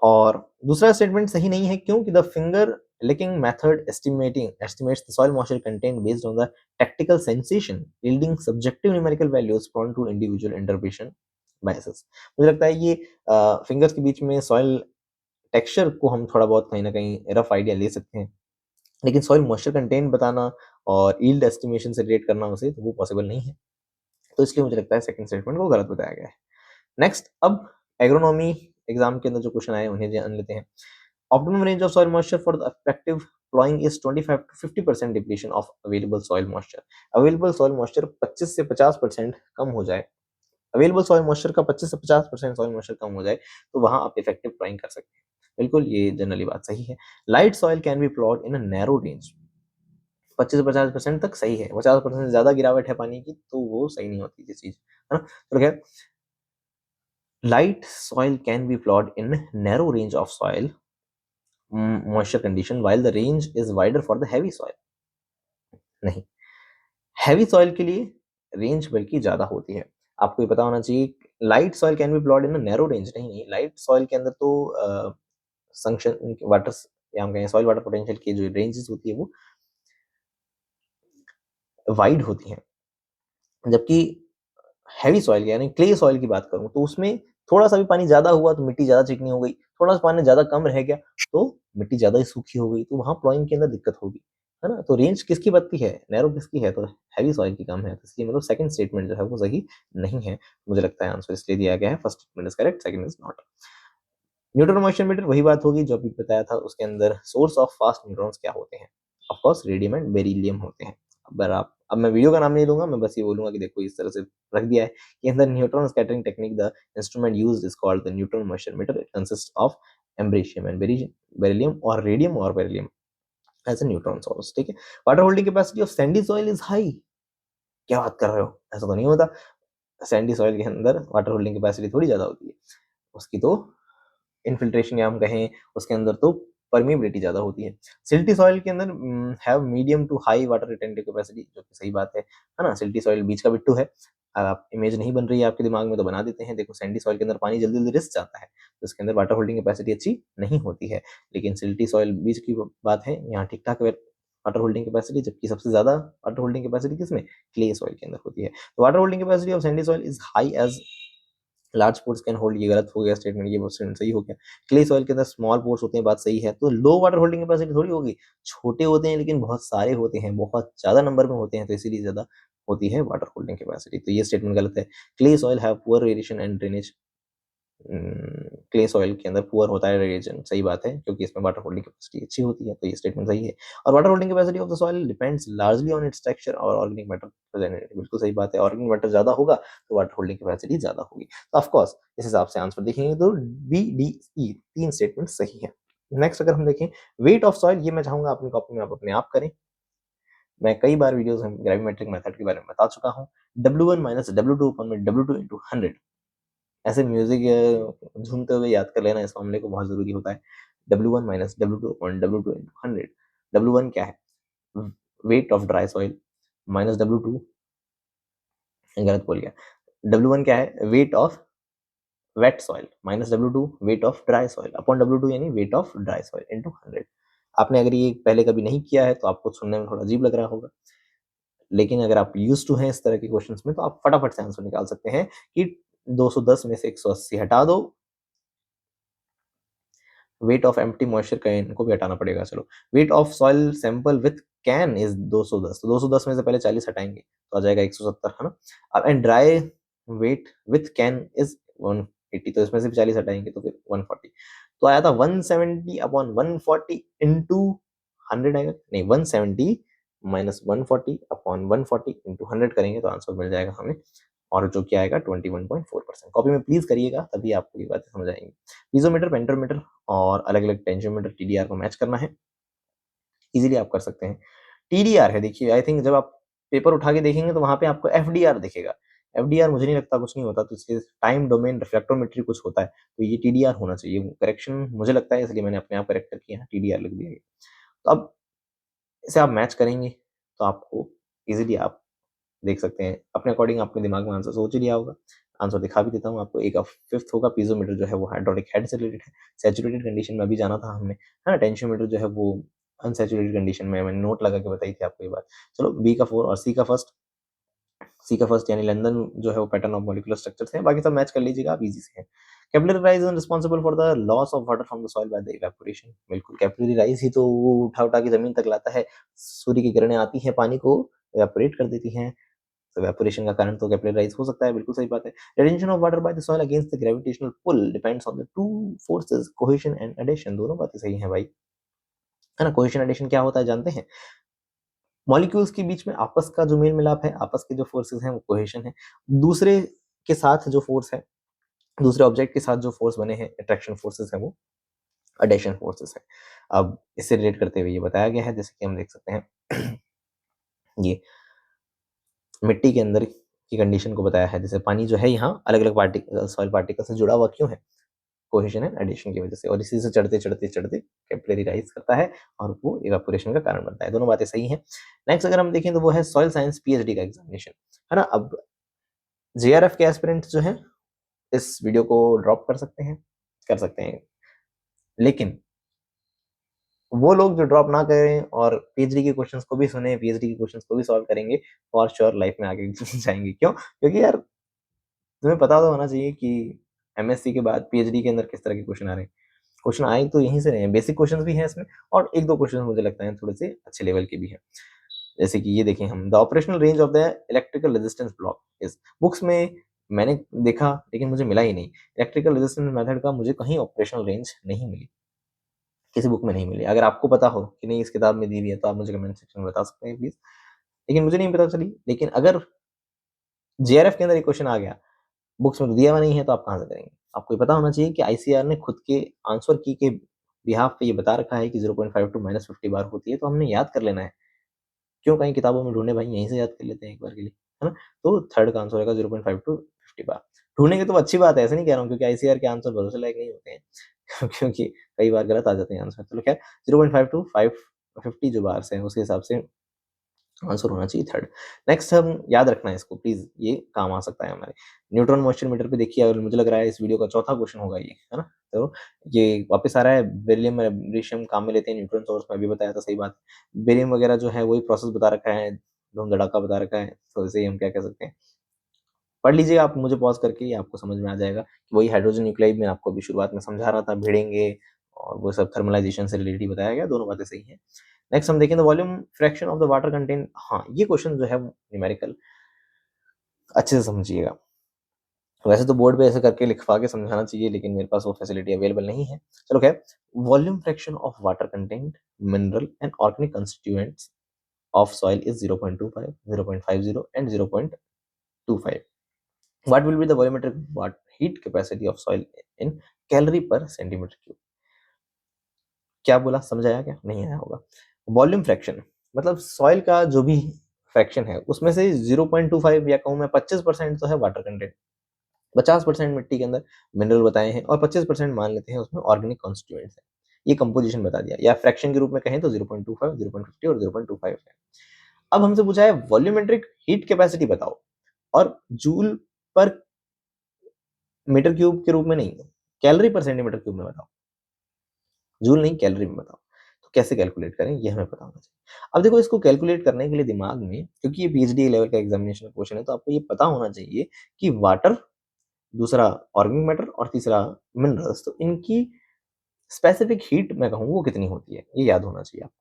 A: और दूसरा स्टेटमेंट सही नहीं है, क्योंकि the finger licking method estimates the soil moisture content based on the tactical sensation, yielding subjective numerical values prone to individual interpretation biases। मुझे लगता है ये फिंगर्स के बीच में सॉइल टेक्सचर को हम थोड़ा बहुत कहीं ना कहीं रफ आइडिया ले सकते हैं, लेकिन सॉइल मॉइस्चर कंटेंट बताना और यील्ड एस्टिमेशन से रिलेट करना उसे, तो वो पॉसिबल नहीं है। तो इसलिए मुझे लगता है सेकंड स्टेटमेंट को गलत बताया गया है। नेक्स्ट, अब एग्रोनॉमी एग्जाम के अंदर जो क्वेश्चन आए उन्हें जान लेते हैं। Optimum range of soil moisture for the effective ploughing is 25 to 50% depletion of available soil moisture. Available soil moisture 25 से 50% कम हो जाए, अवेलेबल सॉइल मॉइस्चर का 25 से 50% सॉइल मॉइस्चर कम हो जाए तो वहां आप इफेक्टिव प्लॉइंग कर सकते हैं। बिल्कुल, ये जनरली बात सही है। Light soil can be plot in a narrow range, 25 से 50% तक सही है, 50% से ज्यादा गिरावट है पानी की तो वो सही नहीं होती ये चीज, है ना। तो क्या, light soil can be plot in narrow range of soil moisture condition while the range is wider for the heavy soil। नहीं, हैवी सॉइल के लिए रेंज बल्कि ज्यादा होती है। आपको ये पता होना चाहिए, light soil can be plot in narrow range, नहीं, लाइट सॉइल के अंदर तो संक्शन वाटर या हम कहें सॉइल वाटर पोटेंशियल की जो रेंजेस होती है वो वाइड होती हैं। जबकि हैवी सॉइल यानी क्ले सॉइल की बात करूं तो उसमें थोड़ा सा भी पानी ज्यादा हुआ तो मिट्टी ज्यादा चिकनी हो गई, थोड़ा सा पानी ज्यादा कम रह गया तो मिट्टी ज्यादा ही सूखी हो गई, तो वहां प्लॉइंग के अंदर दिक्कत होगी, है ना। तो रेंज किसकी बनती है, नैरो किसकी है, तो हैवी सॉइल की कम है। तो इसलिए मतलब सेकंड स्टेटमेंट जो है वो सही नहीं है। मुझे लगता है आंसर इसलिए दिया गया है first statement is correct, second is not. Neutron moisture metre वही बात होगी जो अभी बताया था, उसके अंदर सोर्स ऑफ फास्ट न्यूट्रॉन्स क्या होते हैं, of course radium and beryllium होते हैं। अब मैं वीडियो का नाम नहीं लूंगा, मैं बस ये बोलूंगा कि देखो इस तरह से रख दिया है कि in the neutron scattering technique the instrument used is called the neutron moisture meter. It consist of americium and beryllium और रेडियम और beryllium as a neutron source, ठीक है। Water holding capacity of sandy soil is high, क्या बात कर रहे हो, ऐसा तो नहीं होता। सैंडी सॉइल के अंदर वाटर होल्डिंग कैपेसिटी थोड़ी ज्यादा होती है, उसकी तो इनफिल्ट्रेशन या हम कहें उसके अंदर तो परमिबिलिटी ज्यादा होती है। सिल्टी सॉइल के अंदर have medium to high water retentive capacity, जो कि सही बात है ना। सिल्टी सॉइल बीच का बिट्टू है। आप इमेज नहीं बन रही है आपके दिमाग में तो बना देते हैं। देखो सैंडी सॉइल के अंदर पानी जल्दी जल्दी रिस जाता है तो इसके अंदर वाटर होल्डिंग कैपेसिटी अच्छी नहीं होती है। लेकिन सिल्टी सॉइल बीच की बात है, यहाँ ठीक ठाक वाटर होल्डिंग कैपेसिटी, जबकि सबसे ज्यादा वाटर होल्डिंग कैपेसिटी किसमें, क्ले सॉइल के अंदर होती है। तो water holding capacity of sandy soil is high as large pores can hold, ये गलत हो गया स्टेटमेंट, ये स्टेटमेंट सही हो गया। क्ले सॉइल के अंदर स्मॉल पोर्स होते हैं, बात सही है। तो लो वाटर होल्डिंग कैपेसिटी थोड़ी होगी, छोटे होते हैं लेकिन बहुत सारे होते हैं, बहुत ज्यादा नंबर में होते हैं तो इसीलिए ज्यादा होती है वाटर होल्डिंग कैपेसिटी। तो ये स्टेटमेंट गलत है। Clay soil have poor variation and drainage, clay soil के अंदर पुअर होता है रेडिएशन, सही बात है, क्योंकि इसमें वाटर होल्डिंग कैपेसिटी अच्छी होती है, तो ये स्टेटमेंट सही है। और water holding capacity of the soil depends largely on it's texture और ऑर्गेनिक मैटर प्रेजेंट, बिल्कुल सही बात है। ऑर्गेनिक मैटर ज्यादा होगा तो वाटर होल्डिंग कैपेसिटी ज्यादा होगी। तो ऑफ कोर्स इस हिसाब से आंसर देखेंगे तो बी डी ई तीन स्टेटमेंट सही है। नेक्स्ट अगर हम देखें वेट ऑफ सॉइल, ये मैं चाहूंगा अपनी कॉपी में आप अपने आप करें। मैं कई बार वीडियोस में ग्रेविमेट्रिक मेथड के बारे में बता चुका हूँ। W1 माइनस W2 अपॉन में W2 इंटू 100, ऐसे म्यूजिक झूमते हुए याद कर लेना इस मामले को, बहुत जरूरी होता है। W1 minus W2 upon W2 into 100। W1 क्या है, weight of dry soil, minus W2, गलत बोल गया, W1 क्या है, weight of weight soil, minus W2 weight of dry soil, upon W2 यानी weight of dry soil into 100। आपने अगर ये पहले कभी नहीं किया है तो आपको सुनने में थोड़ा अजीब लग रहा होगा, लेकिन अगर आप यूज टू हैं इस तरह के क्वेश्चंस में तो आप फटाफट से आंसर निकाल सकते हैं कि 210 में से 180 हटा दो, weight of empty moisture can को भी हटाना पड़ेगा, चलो। Weight of soil sample with can is 210, तो 210 में से पहले 40 हटाएंगे तो आ जाएगा 170, है ना। अब and dry weight with can is 180, तो इसमें से भी 40 हटाएंगे तो फिर 140, तो आया था 170 अपॉन 140 इंटू 100 आएगा, नहीं 170 माइनस 140 अपॉन 140 इंटू 100 करेंगे तो आंसर मिल जाएगा हमें, और जो क्या आएगा 21.4%। कॉपी में प्लीज करिएगा तभी आपको ये बातें समझ आएंगी। पीजोमीटर, पेंटोमीटर और अलग अलग टेंशियोमीटर टीडीआर को मैच करना है, इजीली आप कर सकते हैं। टीडीआर है, देखिए आई थिंक जब आप पेपर उठा के देखेंगे तो वहां पे आपको एफडीआर दिखेगा। एफडीआर मुझे नहीं लगता, कुछ नहीं होता, तो इसके टाइम डोमेन रिफ्लेक्टोमेट्री कुछ होता है, तो ये टीडीआर होना चाहिए, करेक्शन मुझे लगता है, इसलिए मैंने अपने आप करेक्ट किया है, टीडीआर लिख दिया है। तो अब इसे आप मैच करेंगे तो आपको इजीली आप देख सकते हैं अपने अकॉर्डिंग, आपने दिमाग में आंसर सोच ही लिया होगा। आंसर दिखा भी देता हूँ आपको। एक फिफ्थ होगा पीजोमीटर, जो है वो हाइड्रोलिक हेड से रिलेटेड है, सैचुरेटेड कंडीशन में अभी जाना था हमने, है ना। टेंशियोमीटर जो है वो अनसैचुरेटेड कंडीशन में, मैंने नोट लगा के बताई थी आपको ये बात। चलो बी का 4 और सी का फर्स्ट यानी लंदन जो है वो पैटर्न ऑफ मॉलिक्यूलर स्ट्रक्चर है, बाकी सब मैच कर लीजिएगा आप, इजी से है। Capillary rise is responsible for the loss of water from the soil by the evaporation, बिल्कुल कैपिलरी राइज ही तो वो उठा उठा के जमीन तक लाता है, सूर्य की किरणें आती हैं पानी को इवेपोरेट कर देती हैं, इवेपोरेशन का कारण तो कैपिलराइज हो सकता है, बिल्कुल सही बात है। Retention of water by the soil against the gravitational pull depends on the two forces cohesion and adhesion. दोनों बातें सही हैं भाई, है ना। कोहेशन एडिशन क्या होता है जानते हैं? मॉलिक्यूल्स के बीच में आपस का जो मेल मिलाप है, आपस के जो फोर्सेस हैं वो कोहेशन है। दूसरे के साथ जो फोर्स है, दूसरे ऑब्जेक्ट के साथ जो फोर्स बने हैं, अट्रैक्शन फोर्सेस है, वो एडिशन फोर्सेस है। अब इससे रिलेट करते हुए ये बताया गया है, जैसे कि हम देख सकते हैं ये मिट्टी के अंदर की कंडीशन को बताया है। जैसे पानी जो है यहाँ अलग अलग पार्टिकल, सॉइल पार्टिकल से जुड़ा हुआ क्यों है? कोहेशन एंड एडिशन की वजह से, और इसी से चढ़ते चढ़ते चढ़ते कैपिलरी राइज करता है और वो इवेपोरेशन का कारण बनता है। दोनों बातें सही हैं। नेक्स्ट अगर हम देखें तो वो है सॉइल साइंस पीएचडी का एग्जामिनेशन, है ना। अब जेआरएफ के एस्पिरेंट्स जो हैं इस वीडियो को ड्रॉप कर सकते हैं, लेकिन वो लोग जो ड्रॉप ना करें और पीएचडी के क्वेश्चंस को भी सुने, पीएचडी के क्वेश्चंस को भी सॉल्व करेंगे, फॉर श्योर लाइफ में आगे जाएंगे। क्यों? क्योंकि यार तुम्हें पता तो होना चाहिए कि एमएससी के बाद पीएचडी के अंदर किस तरह के क्वेश्चन आ रहे हैं। क्वेश्चन आए तो यहीं से रहे हैं, बेसिक क्वेश्चंस भी हैं इसमें, और एक दो क्वेश्चन मुझे लगता है थोड़े से अच्छे लेवल के भी हैं। जैसे कि ये देखें हम, the operational range of the electrical resistance block is. Books में मैंने देखा लेकिन मुझे मिला ही नहीं, इलेक्ट्रिकल रेजिस्टेंस मेथड का मुझे कहीं ऑपरेशनल रेंज नहीं मिली, किसी बुक में नहीं मिली। अगर आपको पता हो कि नहीं इस किताब में दी हुई है तो आप मुझे कमेंट सेक्शन में बता सकते हैं प्लीज, लेकिन मुझे नहीं पता चली। लेकिन अगर जेआरएफ के अंदर एक क्वेश्चन आ गया, बुक्स में तो दिया हुआ नहीं है, तो आप कहाँ से करेंगे? आपको ये पता होना चाहिए कि आईसीआर ने खुद के आंसर की के बिहाफ पे ये बता रखा है कि 0.52 -50 बार होती है, तो हमने याद कर लेना है। क्यों कहीं किताबों में ढूंढे भाई, यहीं से याद कर लेते हैं एक बार के लिए, है ना। तो थर्ड का आंसर होगा 0.52 50 बार। ढूंढेंगे तो अच्छी बात है, ऐसे नहीं कह रहा हूँ, क्योंकि आईसीआर के आंसर भरोसे लायक नहीं होते हैं क्योंकि कई बार गलत आ जाते हैं आंसर। चलो खैर 0.52 550 जो बार से हैं उसके हिसाब से आंसर होना चाहिए थर्ड। नेक्स्ट हम याद रखना है इसको प्लीज, ये काम आ सकता है हमारे। न्यूट्रॉन मॉइस्चर मीटर पे देखिए, अगर मुझे लग रहा है इस वीडियो का चौथा क्वेश्चन होगा ये, है ना। तो ये वापस आ रहा है, बेरिलियम रेडियम काम में लेते हैं न्यूट्रॉन सोर्स में, अभी बताया था, सही बात। बेरियम वगैरह जो है वही प्रोसेस बता रखा है, धूम धड़ाका बता रखा है, तो इसे हम क्या कह सकते हैं, पढ़ लीजिए आप मुझे पॉज करके, ये आपको समझ में आ जाएगा कि वही हाइड्रोजन न्यूक्लाइड में आपको अभी शुरुआत में समझा रहा था, भिड़ेंगे और वो सब थर्मलाइजेशन से रिलेटेड बताया गया, दोनों बातें सही हैं। नेक्स्ट हम देखें the volume fraction of the water content. हाँ, ये क्वेश्चन जो है न्यूमेरिकल अच्छे से समझिएगा। वैसे तो बोर्ड पे ऐसे करके लिखवा के समझाना चाहिए, लेकिन मेरे पास वो फैसिलिटी अवेलेबल नहीं है। चलो खैर, volume fraction of water content, mineral and organic constituents of soil is 0.25, 0.50 and 0.25। What will be the volumetric heat capacity of soil in calorie per centimeter cube? क्या बोला, समझ आया क्या? नहीं आया होगा। वॉल्यूम फ्रैक्शन मतलब सॉइल का जो भी फ्रैक्शन है उसमें से 0.25 या कहूँ मैं 25% तो है वाटर कंटेंट, 50% मिट्टी के अंदर मिनरल बताए हैं, और 25% मान लेते हैं उसमें ऑर्गेनिक कॉन्स्टिट्यूएंट्स है। ये कंपोजिशन बता दिया, या फ्रैक्शन के रूप में कहें तो 0.25, 0.50 और 0.25 है। अब हमसे पूछा है वॉल्यूमेट्रिक हीट कैपेसिटी बताओ, और जूल पर मीटर क्यूब के रूप में नहीं, कैलोरी पर सेंटीमीटर क्यूब में बताओ, जूल नहीं कैलोरी में बताओ। तो कैसे कैलकुलेट करें ये हमें पता होना चाहिए। अब देखो, इसको कैलकुलेट करने के लिए दिमाग में, क्योंकि ये पीएचडी लेवल का एग्जामिनेशन क्वेश्चन है, तो आपको ये पता होना चाहिए कि वाटर, दूसरा ऑर्गेनिक मैटर और तीसरा मिनरल्स, तो इनकी स्पेसिफिक हीट मैं कहूँ वो कितनी होती है, ये याद होना चाहिए आपको,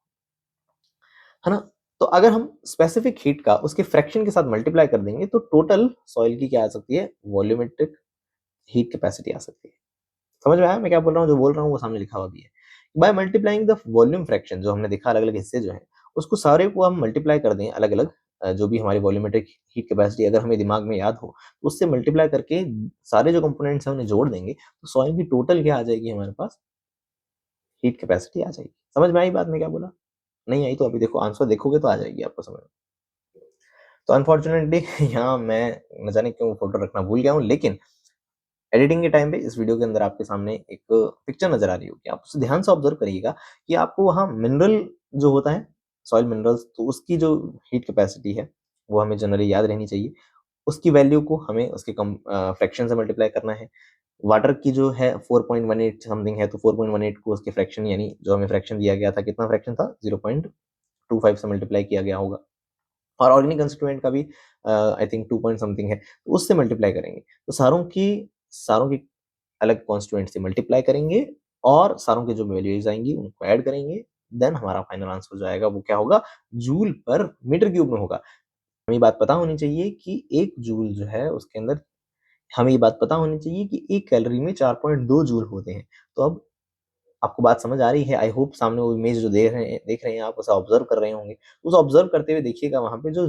A: है ना। तो अगर हम स्पेसिफिक हीट का उसके फ्रैक्शन के साथ मल्टीप्लाई कर देंगे तो टोटल सॉइल की क्या आ सकती है, वॉल्यूमेट्रिक हीट कैपेसिटी आ सकती है। समझ में आया मैं क्या बोल रहा हूँ? जो बोल रहा हूँ वो सामने लिखा हुआ भी है। By multiplying the volume fraction, जो हमने देखा अलग अलग हिस्से जो है उसको सारे को हम मल्टीप्लाई कर दें अलग अलग, जो भी हमारी वॉल्यूमेट्रिक हीट कैपेसिटी अगर हमें दिमाग में याद हो तो उससे मल्टीप्लाई करके सारे जो कंपोनेंट्स हैं उन्हें जोड़ देंगे, तो सॉइल की टोटल क्या आ जाएगी हमारे पास, हीट कैपेसिटी आ जाएगी। समझ में आई बात मैं क्या बोला? नहीं आई तो अभी देखो, आंसर देखोगे तो आ जाएगी आपको समझ में। तो अनफॉर्चुनेटली यहाँ मैं न जाने क्यों फोटो रखना भूल गया हूँ, लेकिन एडिटिंग के टाइम पे इस वीडियो के अंदर आपके सामने एक पिक्चर नजर आ रही होगी, आप उसे ध्यान से ऑब्जर्व करिएगा कि आपको वहाँ मिनरल जो होता है, सॉइल मिनरल्स, तो उसकी जो हीट कैपेसिटी है वो हमें जनरली याद रहनी चाहिए। उसकी वैल्यू को हमें उसके कम फ्रैक्शन से मल्टीप्लाई करना है। वाटर की जो है 4.18 समथिंग है, तो 4.18 को उसके फ्रैक्शन, यानी जो हमें फ्रैक्शन दिया गया था, कितना फ्रैक्शन था, 0.25 से मल्टीप्लाई किया गया होगा। और ऑर्गेनिक कंस्टिट्यूएंट का भी आई थिंक 2 पॉइंट समथिंग है, तो उससे मल्टीप्लाई करेंगे। तो सारों की अलग कॉन्स्टिट्यूएंट से मल्टीप्लाई करेंगे और सारों की जो वैल्यूज आएंगी उनको ऐड करेंगे, देन हमारा फाइनल आंसर जो आएगा वो क्या होगा, जूल पर मीटर क्यूब में होगा। हमें ये बात पता होनी चाहिए कि 1 जूल जो है उसके अंदर हमें ये बात पता होनी चाहिए कि 1 कैलोरी में 4.2 जूल होते हैं। तो अब आपको बात समझ आ रही है? आई होप सामने वो इमेज जो देख रहे हैं आप उसे ऑब्ज़र्व कर रहे होंगे। उसे ऑब्ज़र्व करते हुए देखिएगा वहाँ पे जो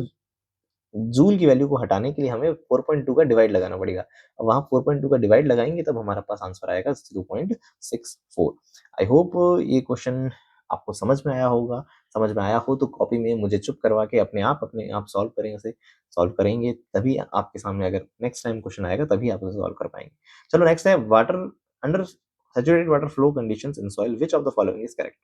A: जूल की वैल्यू को हटाने के लिए हमें 4.2 का डिवाइड लगाना पड़ेगा। अब वहाँ 4.2 का डिवाइड लगाएँगे तब हमारे पास आंसर आएगा 0.64। आई होप ये क्वेश्चन आपको समझ में आया होगा। समझ में आया हो तो कॉपी में मुझे चुप करवा के अपने आप सॉल्व करें उसे। सॉल्व करेंगे तभी आपके सामने अगर नेक्स्ट टाइम क्वेश्चन आएगा तभी आप उसे सॉल्व कर पाएँगे। चलो नेक्स्ट है water under saturated water flow conditions in soil which of the following is correct?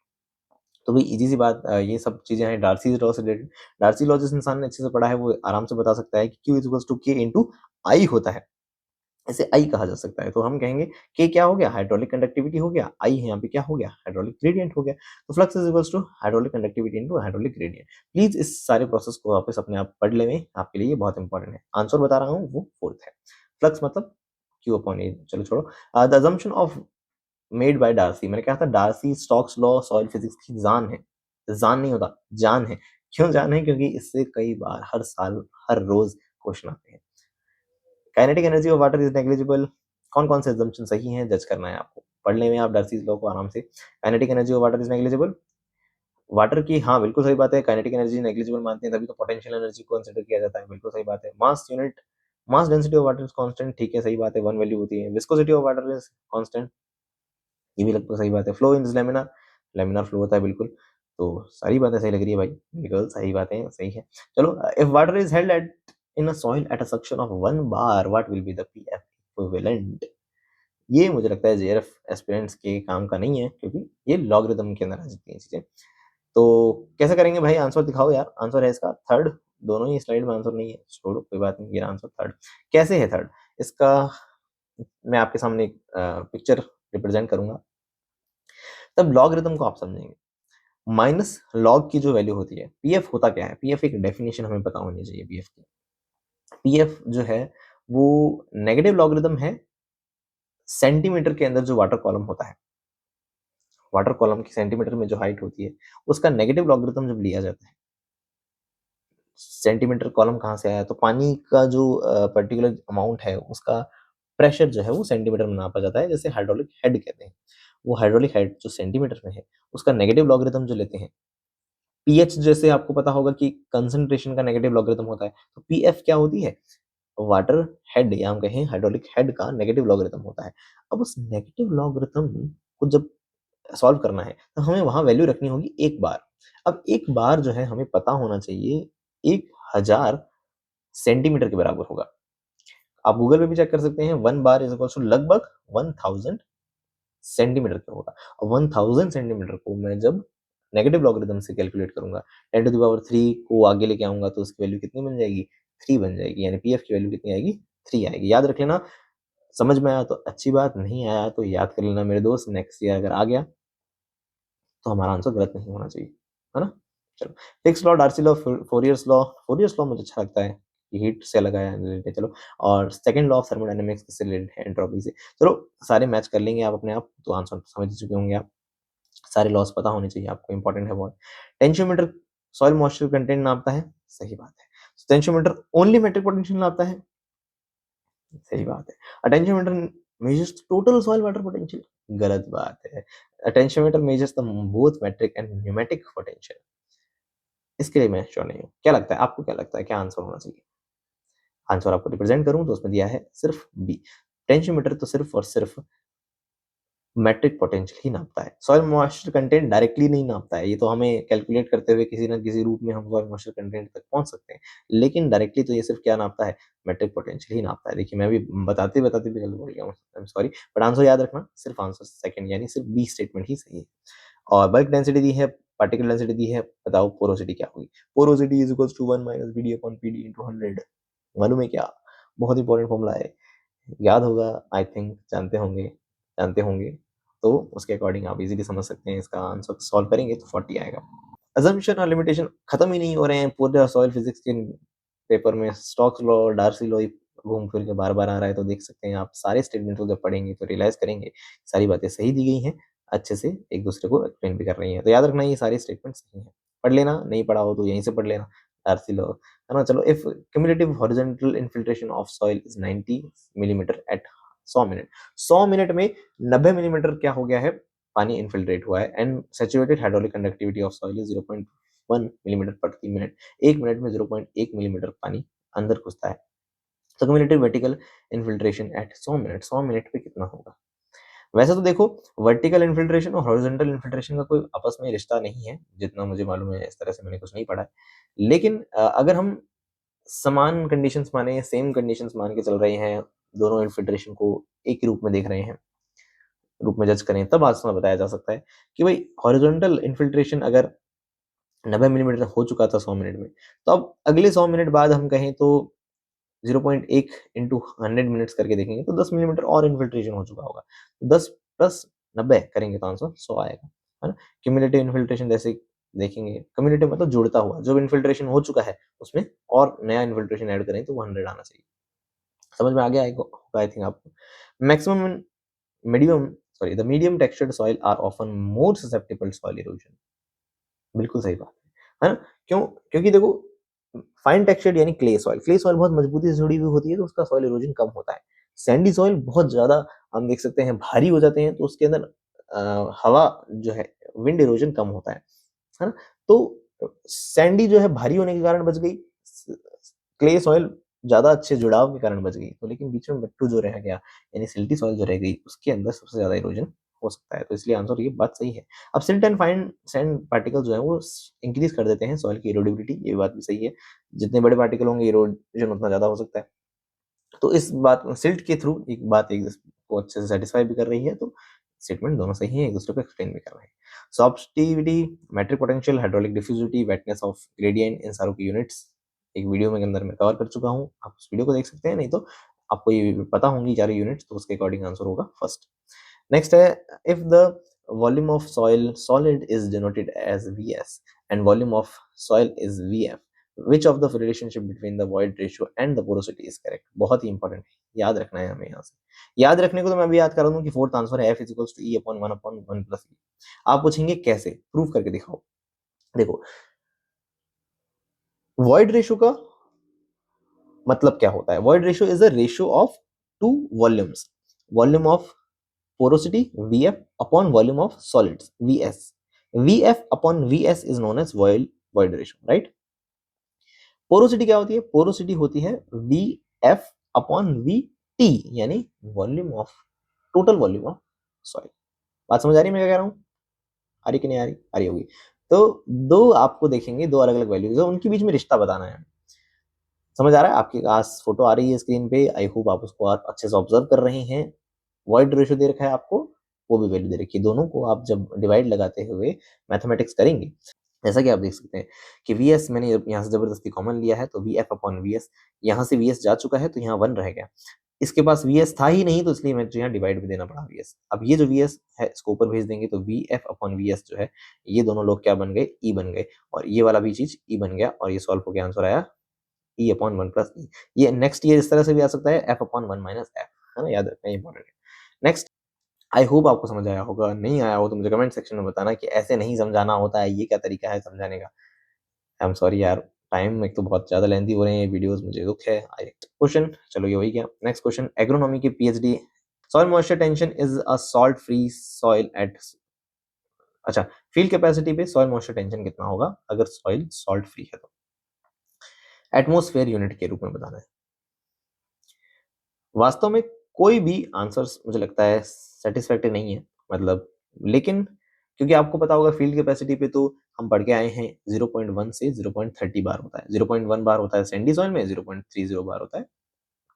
A: तो भाई ईज़ी सी बात ये सब चीज़ें हैं डार्सीज़ लॉ से रिलेटेड। डार्सी लॉ जिस इंसान ने अच्छे से पढ़ा है वो आराम से बता सकता है कि Q is equals to K into I होता है। इसे I कहा जा सकता है। तो हम कहेंगे K क्या हो गया? हाइड्रोलिक कंडक्टिविटी हो गया। I यहाँ पे क्या हो गया? हाइड्रोलिक ग्रेडिएंट हो गया। तो flux is equals to hydraulic conductivity into hydraulic gradient. Please इस सारे प्रोसेस को वापस अपने आप पढ़ लेवें, आपके लिए ये बहुत इंपॉर्टेंट है। आंसर बता रहा हूँ वो 4th है। फ्लक्स मतलब Q अपॉन A चलो छोड़ो। The assumption of made by Darcy मैंने कहा था Darcy Stokes law soil physics की जान है। जान नहीं होता, जान है। क्यों जान है? क्योंकि इससे कई बार हर साल, हर रोज़ क्वेश्चन आते हैं। Kinetic energy of water is negligible कौन-कौन से असम्पशन सही हैं जज करना है आपको। पढ़ लें आप डार्सीज़ लॉ को आराम से। Kinetic energy of water is negligible water की हाँ, बिल्कुल सही बात है। काइनेटिक एनर्जी नेग्लिजिबल मानते हैं तभी तो पोटेंशियल एनर्जी को कंसीडर किया जाता है। बिल्कुल सही बात है। Mass density of water is constant ठीक है, सही बात है, 1 वैल्यू होती है। Viscosity of water is constant ये भी लगभग सही बात है। Flow in this laminar, laminar flow होता है बिल्कुल। तो सारी बातें सही लग रही है भाई, बिल्कुल सही बातें सही है। चलो if water is held at in a soil at a suction of 1 bar what will be the PF equivalent? ये मुझे लगता है जेआरएफ एस्पिरेंट्स के काम का नहीं है क्योंकि ये लॉगरिदम के अंदर आ जाती हैं चीज़ें। तो कैसे करेंगे भाई आंसर दिखाओ यार, आंसर है इसका 3rd दोनों ही स्लाइड में आंसर नहीं है, छोड़ो कोई बात नहीं, ये रहा आंसर 3rd कैसे है 3rd? इसका मैं आपके सामने एक पिक्चर रिप्रेजेंट करूँगा। तब लॉगरिदम को आप समझेंगे। माइनस लॉग की जो वैल्यू होती है, पीएफ होता क्या है? पीएफ एक डेफिनिशन हमें पता होनी चाहिए पीएफ की। पीएफ जो है वो नेगेटिव लॉगरिदम है सेंटीमीटर के अंदर जो वाटर कॉलम होता है। वाटर कॉलम की सेंटीमीटर में जो हाइट होती है, उसका नेगेटिव लॉगरिदम जब लिया जाता है, सेंटीमीटर कॉलम कहाँ से आया? तो पानी का जो पर्टिकुलर अमाउंट है, उसका प्रेशर जो है वो सेंटीमीटर में नापा जाता है, जिसे हाइड्रोलिक हेड कहते हैं। वो हाइड्रोलिक हेड जो सेंटीमीटर में है, उसका नेगेटिव लॉगरिदम जो लेते हैं पीएच जैसे आपको पता होगा कि कंसंट्रेशन का नेगेटिव लॉगरिदम होता है, तो पीएफ क्या होती है? वाटर हेड या हम कहें हाइड्रोलिक हेड का नेगेटिव लॉगरिदम होता है। अब उस नेगेटिव लॉगरिदम को जब सॉल्व करना है, तो हमें वहाँ वैल्यू रखनी होगी 1 बार। अब 1 बार जो है हमें पता होना चाहिए 1000 सेंटीमीटर के बराबर होगा। आप गूगल पे भी चेक कर सकते हैं 1 बार इज़ इक्वल्स टू लगभग 1000 सेंटीमीटर का होगा। और 1000 सेंटीमीटर को मैं जब नेगेटिव लॉगरिदम से कैलकुलेट करूँगा, 10 टू द पावर 3 को आगे लेके आऊँगा तो उसकी वैल्यू कितनी बन जाएगी? 3 बन जाएगी। यानी पीएफ की वैल्यू कितनी आएगी? 3 आएगी। याद रख लेना, समझ में आया तो अच्छी बात, नहीं आया तो याद कर लेना मेरे दोस्त, नेक्स्ट ईयर अगर आ गया तो हमारा आंसर गलत नहीं होना चाहिए। है ना? चलो, Fick's law, Darcy law, Fourier's law मुझे अच्छा लगता है, ये हीट से लगा है रिलेटेड है चलो। और सेकंड लॉ ऑफ थर्मोडायनामिक्स किससे रिलेटेड है? एंट्रोपी से। चलो सारे मैच कर लेंगे आप अपने आप, तो आंसर समझ ही चुके होंगे आप। सारे लॉस पता होने चाहिए आपको, इंपॉर्टेंट है बहुत। टेंशियोमीटर सॉइल मॉइस्चर कंटेंट नापता है, सही बात है। टेंशियोमीटर ओनली मेट्रिक पोटेंशियल नापता है, सही बात है। A tensiometer measures total soil water potential, गलत बात है। A tensiometer measures the both matric and pneumatic potential. इसके लिए मैं श्योर नहीं हूँ। क्या लगता है आपको, क्या लगता है क्या आंसर होना चाहिए? आंसर आपको रिप्रेजेंट करूँ तो उसमें दिया है सिर्फ बी। टेंशियोमीटर तो सिर्फ और सिर्फ मैट्रिक पोटेंशियल ही नापता है। सॉइल मॉइस्चर कंटेंट डायरेक्टली नहीं नापता है। ये तो हमें कैलकुलेट करते हुए किसी न किसी रूप में हम सॉइल मॉइस्चर कंटेंट तक पहुँच सकते हैं। लेकिन डायरेक्टली तो ये सिर्फ क्या नापता है? मैट्रिक पोटेंशियल ही नापता है। देखिए मैं भी बताते-बताते भी गलत बोल गया हूँ। I am sorry, but answer याद रखना, सिर्फ आंसर सेकंड यानी सिर्फ बी स्टेटमेंट ही सही है। और बल्क डेंसिटी दी है, पार्टिकल डेंसिटी दी है, बताओ पोरोसिटी क्या होगी? Porosity is equals to 1 minus BD upon PD into 100। मालूम है क्या? बहुत इंपॉर्टेंट फॉर्मूला है। याद होगा आई थिंक, जानते होंगे, तो उसके अकॉर्डिंग आप इज़िली समझ सकते हैं, इसका आंसर सॉल्व करेंगे तो 40 आएगा। असम्पशन और लिमिटेशन खत्म ही नहीं हो रहे हैं पूरे सॉइल फिजिक्स के पेपर में। स्टोक्स लॉ, डार्सी लॉ घूम फिर के बार-बार आ रहा है, तो देख सकते हैं आप सारे स्टेटमेंट को जब पढ़ेंगे तो रियलाइज़ करेंगे, सारी बातें सही दी गई हैं, अच्छे से एक-दूसरे को एक्सप्लेन भी कर रही हैं। तो याद रखना ये सारे स्टेटमेंट सही हैं। पढ़ लेना, नहीं पढ़ा हो तो यहीं से पढ़ लेना। डार्सी लॉ है ना। चलो, if cumulative horizontal infiltration of soil is 90 millimetre at 100 minute, 100 minute में 90 मिलीमीटर क्या हो गया है, पानी इन्फिल्ट्रेट हुआ है। And saturated hydraulic conductivity of soil is 0.1 millimetre प्रति मिनट, एक मिनट में 0.1 मिलीमीटर पानी अंदर घुसता है। तो cumulative vertical infiltration at 100 minute, 100 minute पे कितना होगा। वैसे तो देखो, वर्टिकल इन्फिल्ट्रेशन और हॉरिजॉन्टल इन्फिल्ट्रेशन का कोई आपस में रिश्ता नहीं है, जितना मुझे मालूम है, इस तरह से मैंने कुछ नहीं पढ़ा है। लेकिन अगर हम समान कंडीशंस माने, सेम कंडीशंस मान के चल रहे हैं, दोनों इन्फिल्ट्रेशन को एक ही रूप में देख रहे हैं, रूप में जज करें, तब आज में बताया जा सकता है कि भाई हॉरिजॉन्टल इन्फिल्ट्रेशन अगर 90 मिलीमीटर हो चुका था 100 मिनट में, तो अब अगले 100 मिनट बाद हम कहें तो 0.1 इंटू 100 मिनट्स करके देखेंगे तो 10 मिलीमीटर और इन्फिल्ट्रेशन हो चुका होगा। 10 प्लस 90 करेंगे तो आंसर 100 आएगा, है ना। क्यूमुलेटिव इन्फिल्ट्रेशन जैसे देखेंगे, क्यूमुलेटिव मतलब जोड़ता हुआ, जो इन्फिल्ट्रेशन हो चुका है उसमें और नया इन्फिल्ट्रेशन ऐड करें तो वो 100 आना चाहिए। समझ में आ गया होगा आई थिंक आपको। Maximum medium sorry the medium textured soil are often more susceptible soil erosion. बिल्कुल सही बात है ना। क्यों? क्योंकि देखो, फाइन टेक्सचर्ड यानी क्ले सॉइल बहुत मजबूती से जुड़ी हुई होती है तो उसका सॉइल इरोजन कम होता है। सैंडी सॉइल बहुत ज्यादा हम देख सकते हैं भारी हो जाते हैं तो उसके अंदर हवा जो है, विंड इरोजन कम होता है ना। तो सैंडी जो है भारी होने के कारण बच गई, क्ले सॉइल ज्यादा अच्छे जुड़ाव के कारण बच गई। तो लेकिन बीच में मट्टू जो रह गया यानी सिल्टी सॉइल जो रह गई, उसके अंदर सबसे ज्यादा इरोजन हो सकता है। तो इसलिए आंसर ये बात सही है। अब silt and fine sand particle जो है वो इंक्रीज कर देते हैं सॉइल की इरोडेबिलिटी, ये बात भी सही है। जितने बड़े पार्टिकल होंगे इरोजन उतना ज्यादा हो सकता है। तो इस बात सिल्ट के थ्रू एक बात एक को अच्छे से सेटिस्फाई भी कर रही है। तो स्टेटमेंट दोनों सही है, एक दूसरे को एक्सप्लेन भी कर रहे हैं। Sorptivity, matric potential, hydraulic diffusivity, wetness of gradient, इन सारों की यूनिट्स एक वीडियो में के अंदर मैं कवर कर चुका हूँ, आप उस वीडियो को देख सकते हैं। नहीं तो आपको ये पता होंगी सारी यूनिट्स, तो उसके अकॉर्डिंग आंसर होगा फर्स्ट। नेक्स्ट है, if the volume of soil solid is denoted as Vs and volume of soil is Vf, which of the relationship between the void ratio and the porosity is correct। बहुत ही important है, याद रखना है हमें। यहाँ से याद रखने को तो मैं भी याद करा दूं कि फोर्थ आंसर है F is equals to E upon 1 plus E। आप पूछेंगे कैसे, प्रूफ करके दिखाओ। देखो, वॉइड रेशियो का मतलब क्या होता है। Void ratio is a ratio of two volumes, volume of porosity Vf upon volume of solids Vs। Vf upon Vs is known as void ratio, right। Porosity क्या होती है? पोरोसिटी होती है Vf अपॉन Vt, यानी volume of, total volume of soil. बात समझ आ रही है मैं क्या कह रहा हूँ? आ रही कि नहीं आ रही? आ रही होगी। तो दो आपको देखेंगे, दो अलग अलग वैल्यूज है, उनके बीच में रिश्ता बताना है। समझ आ रहा है? आपके पास फोटो आ रही है स्क्रीन पे, आई होप आप उसको आप अच्छे से ऑब्जर्व कर रहे हैं। वॉइड रेशियो दे रखा है आपको, वो भी वैल्यू दे रखी है। दोनों को आप जब डिवाइड लगाते हुए मैथमेटिक्स करेंगे, जैसा कि आप देख सकते हैं कि Vs मैंने यहाँ से जबरदस्ती कॉमन लिया है तो Vf अपॉन Vs, यहाँ से Vs जा चुका है तो यहाँ 1 रह गया। इसके पास Vs था ही नहीं तो इसलिए मुझे यहाँ डिवाइड भी देना पड़ा Vs। अब ये जो Vs है इसको ऊपर भेज देंगे तो Vf अपॉन Vs जो है, ये दोनों लोग क्या बन गए? E बन गए, और ये वाला भी चीज E बन गया, और ये सॉल्व हो गया, आंसर आया E अपॉन 1 प्लस E। ये नेक्स्ट ये इस तरह से भी आ सकता है F अपॉन 1 माइनस F, है ना, याद रखना इंपॉर्टेंट है। नेक्स्ट, आई होप आपको समझ आया होगा, नहीं आया हो तो मुझे कमेंट सेक्शन में बताना कि ऐसे नहीं समझाना होता है, ये क्या तरीका है समझाने का। आई एम सॉरी यार, टाइम एक तो बहुत ज्यादा लेंथी हो रहे हैं ये वीडियोस, मुझे दुख है। क्वेश्चन, चलो ये वही गया। नेक्स्ट क्वेश्चन, एग्रोनॉमी की PhD, soil moisture tension is a salt free soil eight, अच्छा, फील्ड कैपेसिटी पे सॉइल मॉइस्चर टेंशन कितना होगा अगर सॉइल सॉल्ट फ्री है तो? एटमॉस्फेयर यूनिट के रूप में बताना है। वास्तव में कोई भी आंसर्स मुझे लगता है सेटिस्फैक्टरी नहीं है, मतलब, लेकिन क्योंकि आपको पता होगा फील्ड कैपेसिटी पे तो हम पढ़ के आए हैं 0.1 से 0.30 बार होता है। 0.1 बार होता है सैंडी सॉइल में, 0.30 बार होता है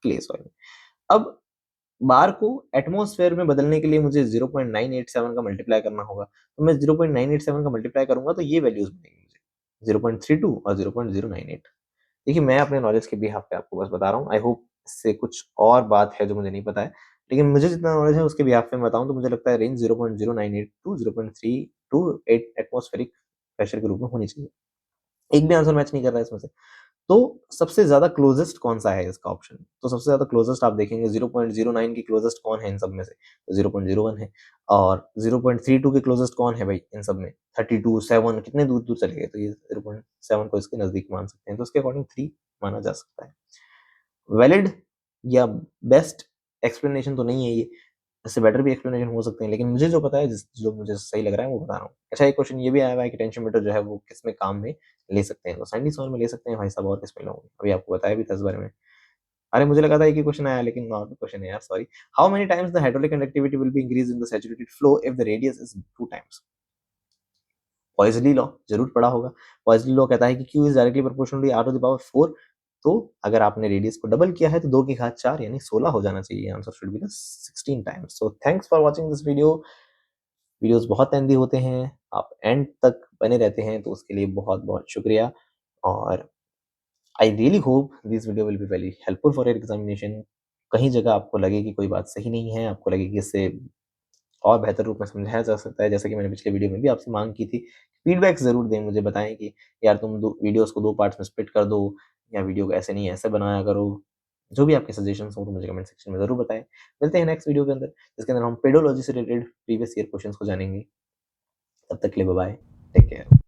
A: क्ले सॉइल में। अब बार को एटमॉस्फेयर में बदलने के लिए मुझे 0.987 का मल्टीप्लाई करना होगा, तो मैं 0.987 का मल्टीप्लाई करूंगा तो ये वैल्यूज मिलेंगी मुझे, 0.32 और 0.098। देखिए, मैं अपने नॉलेज के बिहाफ पे आपको बस बता रहा हूँ। आई होप इससे कुछ और बात है जो मुझे नहीं पता है, लेकिन मुझे जितना नॉलेज है उसके बिहाफ पे मैं बताऊँ तो मुझे लगता है रेंज 0.098 टू 0.328 एटमॉस्फेरिक प्रेशर के रूप में होनी चाहिए। एक भी आंसर मैच नहीं कर रहा है इसमें से। तो सबसे ज़्यादा क्लोज़ेस्ट कौन-सा है इसका ऑप्शन? तो सबसे ज़्यादा क्लोज़ेस्ट आप देखेंगे 0.09 के क्लोज़ेस्ट कौन है इन सब में से? तो 0.01 है और 0.32 के क्लोज़ेस्ट कौन है भाई इन सब में? 32, 7 कितने दूर-दूर चले गए, तो ये 0.7 को इसके नज़दीक मान सकते हैं, तो उसके अकॉर्डिंग 3 माना जा सकता है। वैलिड या बेस्ट एक्सप्लेनेशन तो नहीं है ये, इससे बेटर भी एक्सप्लेनेशन हो सकते हैं, लेकिन मुझे जो पता है जो मुझे सही लग रहा है वो बता रहा हूँ। अच्छा एक क्वेश्चन ये भी आया हुआ है कि टेंशियोमीटर जो है वो किसमें काम में ले सकते हैं, तो साइंटिस्ट में ले सकते हैं भाई साहब और किसमें लोगे? अभी आपको बताया भी था इस बारे में। अरे मुझे लगा था एक ही क्वेश्चन आया लेकिन नॉर्मल क्वेश्चन है यार sorry. How many times the hydraulic conductivity will be increase in the saturated flow if the radius is 2 times? Poiseuille law ज़रूर पढ़ा होगा। पॉइज़ली लॉ कहता है कि Q is directly proportional to R to the power 4, तो अगर आपने radius को डबल किया है तो 2 की घात 4 यानी 16 हो जाना चाहिए। Answer should be the 16 times. So thanks for watching this video. Videos बहुत लेंथी होते हैं, आप एंड तक बने रहते हैं तो उसके लिए बहुत-बहुत शुक्रिया और I really hope this video will be very helpful for your examination. कहीं जगह आपको लगे कि कोई बात सही नहीं है, आपको लगे कि इससे और बेहतर रूप में समझाया जा सकता है, जैसा कि मैंने पिछले वीडियो में भी आपसे माँग की थी। फीडबैक ज़रूर दें, मुझे बताएँ कि यार तुम दो वीडियोज़ को 2 पार्ट्स में स्प्लिट कर दो या वीडियो को ऐसे नहीं ऐसे बनाया करो। जो भी आपके सजेशंस हों तो मुझे कमेंट सेक्शन में ज़रूर बताएँ। मिलते हैं नेक्स्ट वीडियो के अंदर, जिसके अंदर हम पेडोलॉजी से रिलेटेड प्रीवियस ईयर क्वेश्चंस को जानेंगे। तब तक के लिए बाय-बाय, टेक केयर।